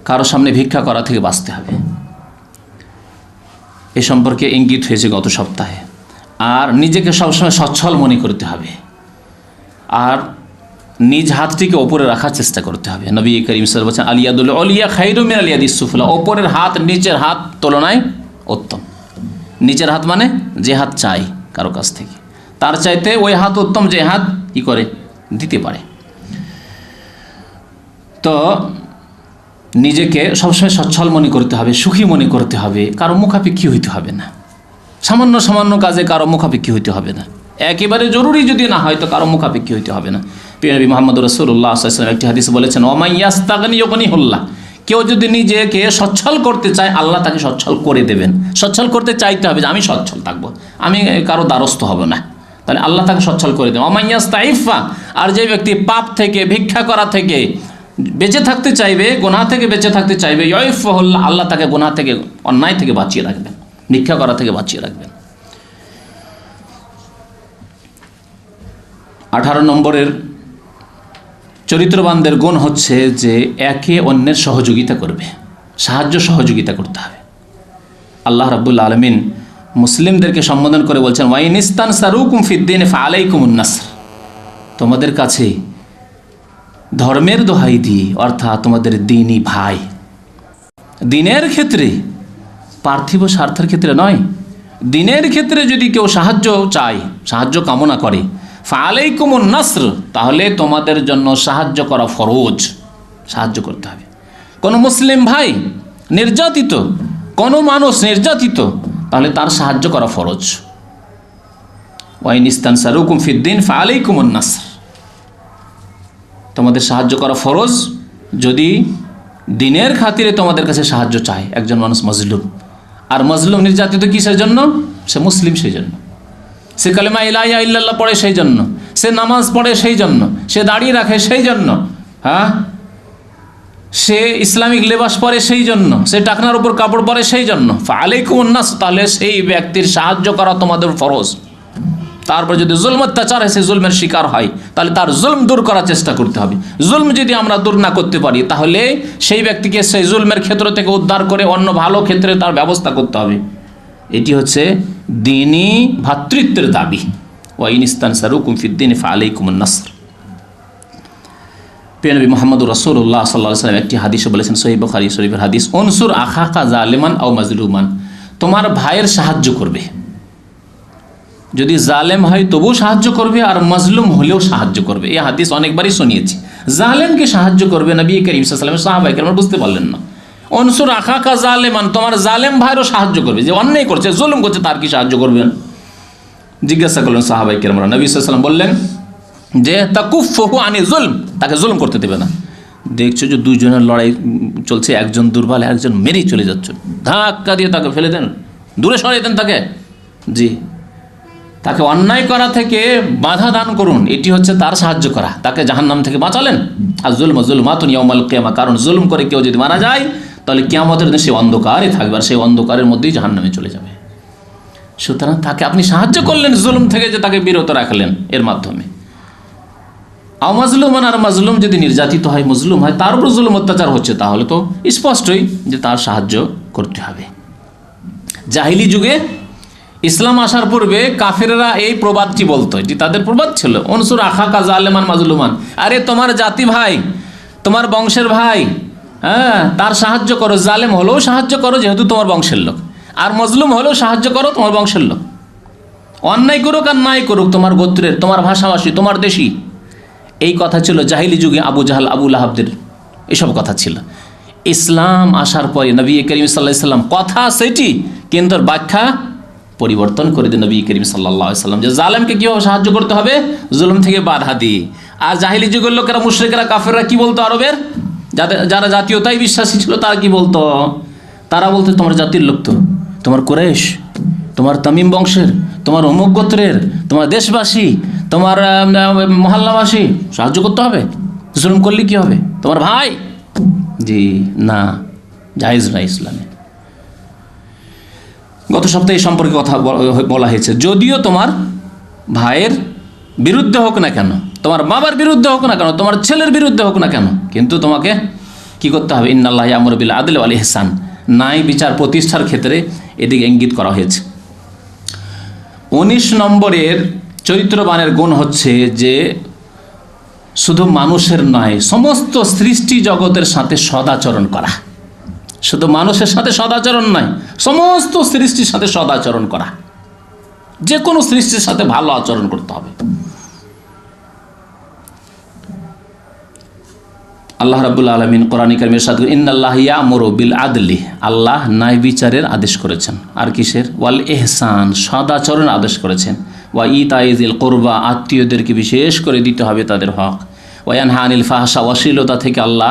কারো সামনে ভিক্ষা করা থেকে বাঁচতে হবে। এ সম্পর্কে ইঙ্গিত হয়েছে গত সপ্তাহে। আর নিজেকে সবসময় সচ্ছল মনে করতে হবে, আর নিজ হাতটিকে ওপরে রাখার চেষ্টা করতে হবে। নবী করিম সাল্লাল্লাহু আলাইহি ওয়াসাল্লাম বলেছেন, আলিয়াদুল উলিয়া খায়রুম মিনাল ইয়াদিস সুফলা, ওপরের হাত নিচের হাত তুলনায় উত্তম। নিচের হাত মানে যে হাত চাই কারো কাছ থেকে, তার চাইতে ওই হাত উত্তম যে হাত কি করে দিতে পারে। তো নিজেকে সবসময় সচ্ছল মনে করতে হবে, সুখী মনে করতে হবে, কারো মুখাপেক্ষী হইতে হবে না, সামান্য সামান্য কাজে কারো মুখাপেক্ষী হইতে হবে না, একেবারে জরুরি যদি না হয় তো কারো মুখাপেক্ষী হইতে হবে না। প্রিয় নবী মুহাম্মদ রাসূলুল্লাহ সাল্লাল্লাহু আলাইহি ওয়াসাল্লাম একটি হাদিসে বলেছেন, ওয়ামান ইয়াস্তাগনি ইউগনিহুল্লাহ, কেউ যদি নিজেকে সচ্ছল করতে চায় আল্লাহ তাকে সচ্ছল করে দেবেন। সচ্ছল করতে চাইতে হবে যে আমি সচ্ছল থাকবো, আমি কারো দ্বারস্থ হব না, তাহলে আল্লাহ তাকে সচ্ছল করে দেবেন। ওয়ামান ইয়াস্তাইফা, আর যে ব্যক্তি পাপ থেকে, ভিক্ষা করা থেকে বেঁচে থাকতে চাইবে, গুনাহ থেকে বেঁচে থাকতে চাইবে, ইয়াইফাহুল্লাহ, আল্লাহ তাকে গুনাহ থেকে, অন্যায় থেকে বাঁচিয়ে রাখবেন, ভিক্ষা করা থেকে বাঁচিয়ে রাখবেন। 18 নম্বরের চরিত্রবানদের গুণ হচ্ছে যে একে অন্যের সহযোগিতা করবে, সাহায্য সহযোগিতা করতে হবে। আল্লাহ রাব্বুল আলামিন মুসলিমদেরকে সম্বোধন করে বলছেন, ওয়াইন ইস্তানসারুকুম ফিদ্দীন ফাআলাইকুমুন নাসর, তোমাদের কাছে ধর্মের দোহাই দিয়ে, অর্থাৎ তোমাদের দ্বীনি ভাই, দিনের ক্ষেত্রে, পার্থিব স্বার্থের ক্ষেত্রে নয়, দিনের ক্ষেত্রে যদি কেউ সাহায্য চায়, সাহায্য কামনা করে, ফাআলাইকুমুন নাসর, তাহলে তোমাদের জন্য সাহায্য করা ফরজ, সাহায্য করতে হবে। কোনো মুসলিম ভাই নির্যাতিত, কোনো মানুষ নির্যাতিত, তাহলে তার সাহায্য করা ফরজ। ওয়াইন ইস্তানসারুকুম ফিদ্দীন ফাআলাইকুমুন নাসর, তোমাদের সাহায্য করা ফরজ যদি দিনের খাতিরে তোমাদের কাছে সাহায্য চায়। একজন মানুষ মজলুম, আর মজলুম নির্যাতিত কিসের জন্য? সে মুসলিম সেই জন্য, সে কালেমা লা ইলাহা ইল্লাল্লাহ পড়ে সেই জন্য, সে নামাজ পড়ে সেই জন্য, সে দাড়ি রাখে সেই জন্য, হ্যাঁ, সে ইসলামিক লেবাস পরে সেই জন্য, সে টাকনার উপর কাপড় পরে সেই জন্য। ফাআলাইকুমুন নাস, তাহলে সেই ব্যক্তির সাহায্য করা তোমাদের ফরজ। তারপর যদি জুলম অত্যাচার হয়, সে জুলমের শিকার হয়, তাহলে তার জুলম দূর করার চেষ্টা করতে হবে। জুলম যদি আমরা দূর না করতে পারি, তাহলে সেই ব্যক্তিকে সেই জুলমের ক্ষেত্র থেকে উদ্ধার করে অন্য ভালো ক্ষেত্রে তার ব্যবস্থা করতে হবে। এটি হচ্ছে দ্বীনি ভ্রাতৃত্বের দাবি। ওয়াইন ইস্তানসারুকুম ফিদ্দীন ফাআলাইকুমুন নাসর। প্রিয় নবী মুহাম্মদুর রাসূলুল্লাহ সাল্লাল্লাহু আলাইহি ওয়াসাল্লাম একটি হাদিসে বলেছেন, সহিহ বুখারী শরীফের হাদিস, উনসুর আখাকা জালিমান আও মাজলুমান, তোমার ভাইয়ের সাহায্য করবে, যদি জালেম হয় তবুও সাহায্য করবে, আর মাজলুম হলেও সাহায্য করবে। এই হাদিস অনেকবারই শুনিয়েছি। জালেমকে সাহায্য করবে, নবী করিম সাল্লাল্লাহু আলাইহি ওয়াসাল্লাম সাহাবায়ে কেরাম বুঝতে পারলেন না। উনসুর আখাকা জালিমান, তোমার জালেম ভাইয়েরও সাহায্য করবে, যে অন্যায় করছে, জুলুম করছে, তার কি সাহায্য করবেন? জিজ্ঞাসা করলেন সাহাবায়ে কেরামরা। নবী সাল্লাল্লাহু আলাইহি ওয়াসাল্লাম বললেন যে তাকুফফুহু আনি জুলম, তাকে জুলুম করতে দেবে না। দেখছো যে দুইজনের লড়াই চলছে, একজন দুর্বল, একজন মেরেই চলে যাচ্ছে, ধাক্কা দিয়ে তাকে ফেলে দেন, দূরে সরিয়ে দেন তাকে। জি, তাকে অন্যায় করা থেকে বাধা দান করুন, এটি হচ্ছে তার সাহায্য করা। তাকে জাহান্নাম থেকে বাঁচালেন। আর জুলম জুলমাতুন ইয়াউমাল কিয়ামা, কারণ জুলুম করে কেউ যদি মারা যায়, তাহলে কিয়ামতের দিন সে অন্ধকারে থাকবে, আর সেই অন্ধকারের মধ্যেই জাহান্নামে চলে যাবে। সুতরাং তাকে আপনি সাহায্য করলেন জুলুম থেকে, যে তাকে বিরত রাখলেন এর মাধ্যমে। আও মাজলুমান, আর মাজলুম যদি নির্যাতিত হয়, মজলুম হয়, তার উপর জুলুম অত্যাচার হচ্ছে, তাহলে তো স্পষ্টই যে তার সাহায্য করতে হবে। জাহিলি যুগে, ইসলাম আসার পূর্বে কাফেররা এই প্রবাদটি বলতো, এটি তাদের প্রবাদ ছিল, উনসুর আখাকা জালেমান মাজলুমান, আরে তোমার জাতি ভাই, তোমার বংশের ভাই, হ্যাঁ, তার সাহায্য করো, জালেম হলেও সাহায্য করো যেহেতু তোমার বংশের লোক, আর মজলুম হলেও সাহায্য করো তোমার বংশের লোক। অন্যায় করুক আর নাই করুক, তোমার গোত্রের, তোমার ভাষাভাষী, তোমার দেশি। এই কথা ছিল জাহিলি যুগে আবু জাহাল, আবু লাহাবদের এসব কথা ছিল। ইসলাম আসার পরে নবী করিম সাল্লাল্লাহু আলাইহি ওয়াসাল্লাম কথা সেটি, কিন্তু ব্যাখ্যা পরিবর্তন করে দেন নবী করিম সাল্লাল্লাহু আলাইহি ওয়াসাল্লাম, যে জালেমকে কীভাবে সাহায্য করতে হবে, জুলুম থেকে বাধা দিয়ে। আর জাহিলি যুগের লোকেরা, মুশরিকরা, কাফেররা কি বলতো? আরবের যারা জাতীয়তায় বিশ্বাসী ছিল, তারা কি বলতো? তারা বলতো, তোমার জাতির লোক তো, তোমার কুরাইশ, তোমার তামিম বংশের, তোমার অমুক গোত্রের, তোমার দেশবাসী, তোমার মহল্লাবাসী, সাহায্য করতে হবে, জুলুম করলে কি হবে? তোমার ভাই। জি না, জায়েজ না ইসলামে। গত সপ্তাহে এই সম্পর্কে কথা বলা হয়েছে, যদিও তোমার ভাইয়ের বিরুদ্ধে হোক না কেন, তোমার বাবার বিরুদ্ধে হোক না কেন, তোমার ছেলের বিরুদ্ধে হোক না কেন, কিন্তু তোমাকে কি করতে হবে? ইন্নাল্লাহ ইয়ামুরু বিল আদলি ওয়াল ইহসান, ন্যায় বিচার প্রতিষ্ঠার ক্ষেত্রে এদিকে ইঙ্গিত করা হয়েছে। 19 নম্বরের চরিত্রবানের গুণ হচ্ছে যে শুধু মানুষের নয়, সমস্ত সৃষ্টি জগতের সাথে সদাচরণ করা। শুধু মানুষের সাথে সদাচরণ নয়, সমস্ত সৃষ্টির সাথে সদাচরণ করা, যে কোনো সৃষ্টির সাথে ভালো আচরণ করতে হবে। আল্লাহ রাব্বুল আলামিন কোরআন কারীমে ইরশাদ করেন, ইন্নাল্লাহা ইয়ামুরু বিল আদলি, আল্লাহ ন্যায় বিচারের আদেশ করেছেন, আর কিসের? ওয়াল ইহসান, সদাচরণের আদেশ করেছেন। ওয়া ইতাইজিল কুরবা, আত্মীয়দেরকে বিশেষ করে দিতে হবে তাদের হক। ওয়া ইয়ানহা আনিল ফাহশা, অশ্লীলতা থেকে আল্লাহ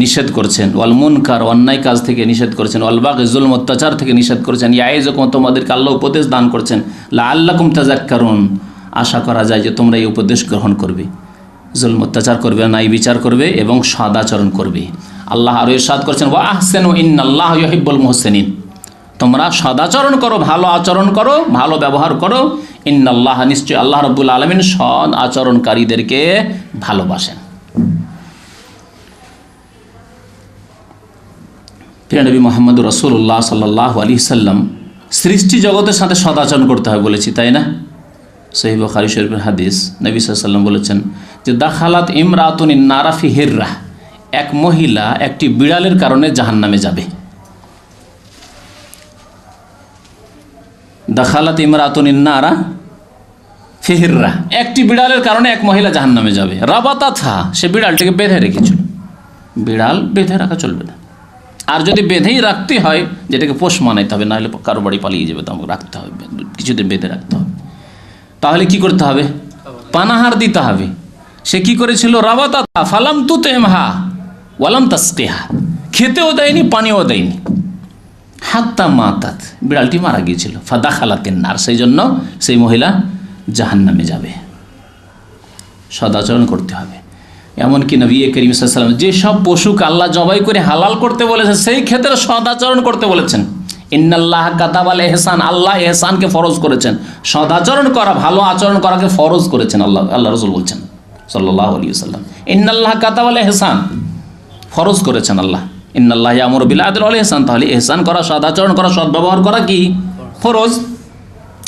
নিষেধ করেছেন। ওয়াল মুনকার, অন্যায় কাজ থেকে নিষেধ করেছেন। ওয়াল বাগি, জুলম অত্যাচার থেকে নিষেধ করেছেন। ইয়াইজুকুম, তোমাদেরকে আল্লাহ উপদেশ দান করছেন। লাআল্লাকুম তাযাক্কারুন, আশা করা যায় যে তোমরা এই উপদেশ গ্রহণ করবে, জুলম অত্যাচার করবে, ন্যায় বিচার করবে এবং সদাচরণ করবে। আল্লাহ আরও ইরশাদ করছেন, ওয়া আহসিনু ইন্নাল্লাহা ইউহিব্বুল মুহসিনিন, তোমরা সদাচরণ করো, ভালো আচরণ করো, ভালো ব্যবহার করো। ইন্নাল্লাহা, নিশ্চয় আল্লাহ রাব্বুল আলামিন সৎ আচরণকারীদেরকে ভালোবাসেন। প্রিয় নবী মুহাম্মদ রাসূলুল্লাহ সাল্লাল্লাহু আলাইহি সাল্লাম সৃষ্টি জগতের সাথে সদাচরণ করতে হয় বলেছি, তাই না? সহিহ বুখারী শরীফের হাদিস, নবী সাল্লাল্লাহু আলাইহি সাল্লাম বলেছেন যে দাখালাত ইমরাতুন ইন-নারা ফি হিররাহ, এক মহিলা একটি বিড়ালের কারণে জাহান্নামে যাবে। দাখালাত ইমরাতুন ইন-নারা ফি হিররাহ, একটি বিড়ালের কারণে এক মহিলা জাহান্নামে যাবে। রাবাতাথা, সে বিড়ালটাকে বেঁধে রেখেছিল। বিড়াল বেঁধে রাখা চলবে না, আর যদি বেঁধেই রাখতে হয় যেটাকে পোষ মানাইতে হবে, নাহলে কারো বাড়ি পালিয়ে যাবে, তো রাখতে হবে, কিছুদিন বেঁধে রাখতে হবে। তাহলে কি করতে হবে? পানাহার দিতে হবে। সে কি করেছিল? রাবাতাথা ফালাম তুতইমহা ওয়ালাম তাসকিহা, খেতেও দেয়নি পানিও দেয়নি, হাত্তা মাতাত, বিড়ালটি মারা গিয়েছিল। ফাদাখালাতিন নার, সেই জন্য সেই মহিলা জাহান্নামে যাবে। সদাচরণ করতে হবে। এমনকি নবী করিম সাল্লাল্লাহু আলাইহি ওয়াসাল্লাম যেসব পশুকে আল্লাহ জবাই করে হালাল করতে বলেছেন সেই ক্ষেত্রে সদাচরণ করতে বলেছেন। ইন্নাল্লাহ কাতাবাল ইহসান, আল্লাহ ইহসানকে ফরজ করেছেন, সদাচরণ করা, ভালো আচরণ করাকে ফরজ করেছেন। আল্লাহ রাসূল বলছেন সাল্লাল্লাহু আলাইহি ওয়াসাল্লাম, ইন্নাল্লাহ কাতাবাল ইহসান, ফরজ করেছেন আল্লাহ। ইন্নাল্লাহ ইয়ামুরু বিল আদলি ওয়াল ইহসান, তাহলে ইহসান করা, সদাচরণ করা, সদ্ব্যবহার করা কি ফরজ।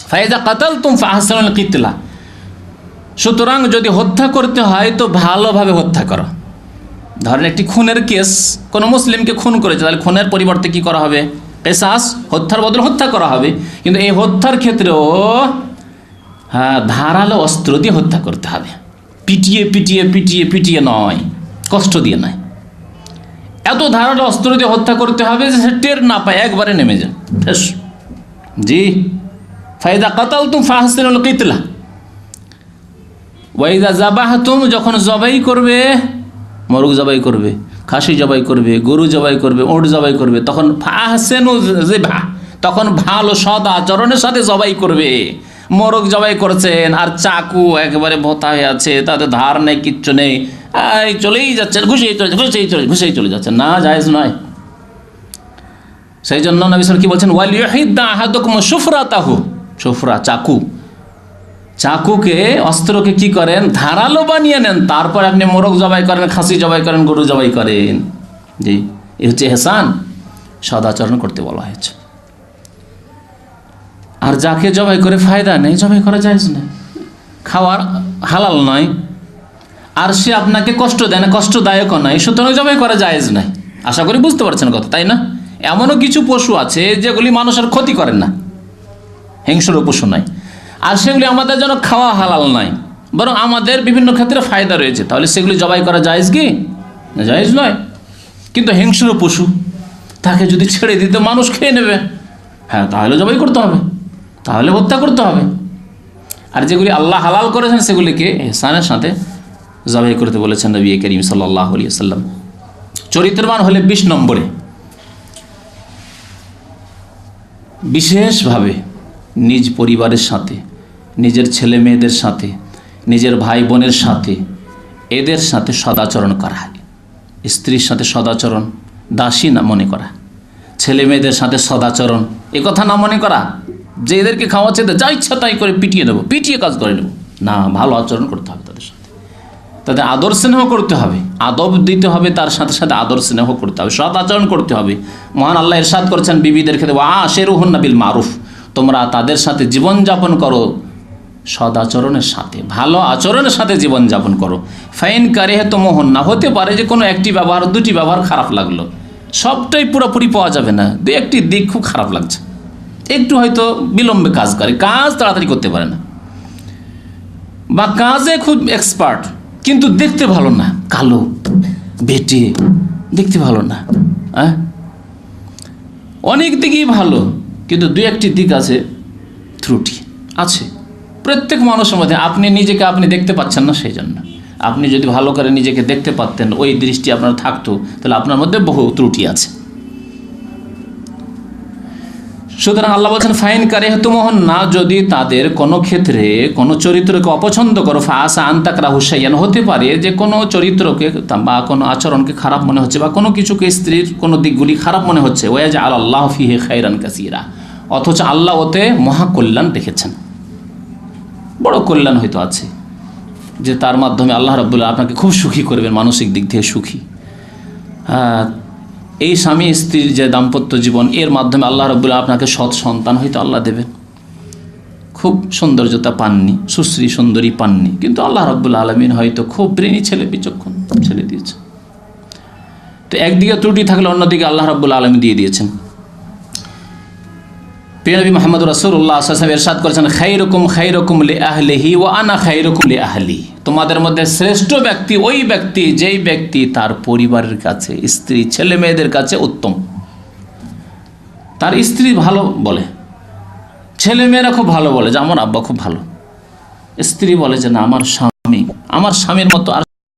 ফাইজা কাতালতুম ফাহসিনুল কিতলা, সুতরাং যদি হত্যা করতে হয় তো ভালোভাবে হত্যা করো। ধরেন একটি খুনের কেস, কোনো মুসলিমকে খুন করেছে, তাহলে খুনের পরিবর্তে কি করা হবে? কিসাস, হত্যার বদলে হত্যা করা হবে। কিন্তু এই হত্যার ক্ষেত্রেও ধারালো অস্ত্র দিয়ে হত্যা করতে হবে, পিটিয়ে পিটিয়ে পিটিয়ে পিটিয়ে নয়, কষ্ট দিয়ে নয়। এত ধারালো অস্ত্র দিয়ে হত্যা করতে হবে যে সে টের না পায়, একবারে নেমে যায়। জি, ফাইদা কাতালতুম ফাহসিনুল কিতলা ওয়াইদা যাবাহতুম, যখন জবাই করবে, মোরগ জবাই করবে, খাসি জবাই করবে, গরু জবাই করবে, ওট জবাই করবে, তখন ফাহসিনু যিবহা, তখন ভালো সদ আচরণের সাথে জবাই করবে। মোরগ জবাই করছেন আর চাকু একেবারে ভোতা হয়ে আছে, তাতে ধার নেই, কিচ্ছু নেই, চলেই যাচ্ছেন, ঘুষেই চলে যাচ্ছেন, না, জায়েজ নয়। সেই জন্য নবী সাল্লাল্লাহু আলাইহি ওয়াসাল্লাম কি বলছেন? ওয়ালিয়ুহিদ্দা আহাদুকুম সুফরাতাহু, সুফরা চাকু, চাকুকে, অস্ত্রকে কি করেন? ধারালো বানিয়ে নেন, তারপর আপনি মোরগ জবাই করেন, খাসি জবাই করেন, গরু জবাই করেন। জি, এ হচ্ছে ইহসান, সদাচরণ করতে বলা হয়েছে। আর যাকে জবাই করে ফায়দা নেই, জবাই করা জায়েজ নয়, খাওয়ার হালাল নয়, আর সে আপনাকে কষ্ট দেয় না, কষ্টদায়কও নয়, সুতরাং জবাই করা জায়েজ নয়। আশা করি বুঝতে পারছেন কথা, তাই না? এমনও কিছু পশু আছে যেগুলি মানুষের ক্ষতি করেন না, হিংস্র পশু নয়, আর সেগুলি আমাদের জন্য খাওয়া হালাল নয়, বরং আমাদের বিভিন্ন ক্ষেত্রে ফায়দা রয়েছে, তাহলে সেগুলি জবাই করা জায়েজ কি? জায়েজ নয়। কিন্তু হিংস্র পশু, তাকে যদি ছেড়ে দিতে মানুষ খেয়ে নেবে, হ্যাঁ, তাহলে জবাই করতে হবে, তাহলে হত্যা করতে হবে। আর যেগুলি আল্লাহ হালাল করেছেন সেগুলিকে ইহসানের সাথে জবাই করতে বলেছেন নবী করিম সাল্লাল্লাহু আলাইহি ওয়াসাল্লাম। চরিত্রবান হলে 20 নম্বরে বিশেষভাবে নিজ পরিবারের সাথে, নিজের ছেলে মেয়েদের সাথে, নিজের ভাই বোনের সাথে, এদের সাথে সদাচরণ করা, স্ত্রীর সাথে সদাচরণ, দাসী না মনে করা, ছেলে মেয়েদের সাথে সদাচরণ, এ কথা না মনে করা যে এদেরকে খাওয়াচ্ছে, যা ইচ্ছা তাই করে পিটিয়ে দেবো, পিটিয়ে কাজ করে নেব, না, ভালো আচরণ করতে হবে তাদের সাথে, তাদের আদর স্নেহ করতে হবে, আদব দিতে হবে, তার সাথে সাথে আদর স্নেহ করতে হবে, সৎ আচরণ করতে হবে। মহান আল্লাহ ইরশাদ করেছেন বিবিদের ক্ষেত্রে, আশিরুহুন্না বিল মারুফ, তোমরা তাদের সাথে জীবনযাপন করো সদাচরণের সাথে, ভালো আচরণের সাথে জীবনযাপন করো। ফাইন কারিহতুমুহুন্না, হতে পারে যে কোনো একটি ব্যবহার, দুটি ব্যবহার খারাপ লাগলো, সবটাই পুরোপুরি পাওয়া যাবে না, দু একটি দিক খুব খারাপ লাগছে, একটু হয়তো বিলম্বে কাজ করে, কাজ তাড়াতাড়ি করতে পারে না, বা কাজে খুব এক্সপার্ট কিন্তু দেখতে ভালো না, কালো বেটে, দেখতে ভালো না, হ্যাঁ, অনেক দিকই ভালো কিন্তু দু একটি দিক আছে, ত্রুটি আছে প্রত্যেক মানুষের মধ্যে। আপনি নিজেকে আপনি দেখতে পাচ্ছেন না, সেই জন্য। আপনি যদি ভালো করে নিজেকে দেখতে পারতেন, ওই দৃষ্টি আপনার থাকতো, তাহলে আপনার মধ্যে বহু ত্রুটি আছে। সুতরাং আল্লাহ বলছেন ফাইন কারিহতুমুহুন্না, যদি তাদের কোনো ক্ষেত্রে কোনো চরিত্রকে অপছন্দ করো, ফাআসা আন তাকরাহু শাইআন, হতে পারে যে কোনো চরিত্রকে বা কোনো আচরণকে খারাপ মনে হচ্ছে, বা কোনো কিছুকে, স্ত্রীর কোনো দিকগুলি খারাপ মনে হচ্ছে, ওয়াজআল আল্লাহু ফীহি খায়রান কাসীরা, অথচ আল্লাহ ওতে মহাকল্যাণ রেখেছেন, বড় কল্যাণ হয়তো আছে, যে তার মাধ্যমে আল্লাহ রাব্বুল আপনাকে খুব সুখী করবেন, মানসিক দিক থেকে সুখী। এই স্বামী স্ত্রীর যে দাম্পত্য জীবন, এর মাধ্যমে আল্লাহ রাব্বুল আলামিন আপনাকে সৎ সন্তান হয়তো আল্লাহ দেবেন। খুব সৌন্দর্যতা পাননি, সুশ্রী সুন্দরী পাননি, কিন্তু আল্লাহ রাব্বুল আলামিন হয়তো খুব ব্রেনি ছেলে, বিচক্ষণ ছেলে দিয়েছে। তো একদিকে ত্রুটি থাকলে অন্যদিকে আল্লাহ রাব্বুল আলামিন দিয়ে দিয়েছেন। প্রিয় নবী মুহাম্মদ রাসূলুল্লাহ সাল্লাল্লাহু আলাইহি ওয়াসাল্লাম ইরশাদ করেছেন, খায়রুকুম লিআহলিহি ওয়া আনা খায়রুকুম লিআহলি। তোমাদের মধ্যে শ্রেষ্ঠ ব্যক্তি ওই ব্যক্তি যেই ব্যক্তি তার পরিবারের কাছে, স্ত্রী ছেলে মেয়েদের কাছে উত্তম। তার স্ত্রী ভালো বলে, ছেলে মেয়েরা খুব ভালো বলে যে আমার আব্বা খুব ভালো। স্ত্রী বলে যে না, আমার স্বামীর মতো আর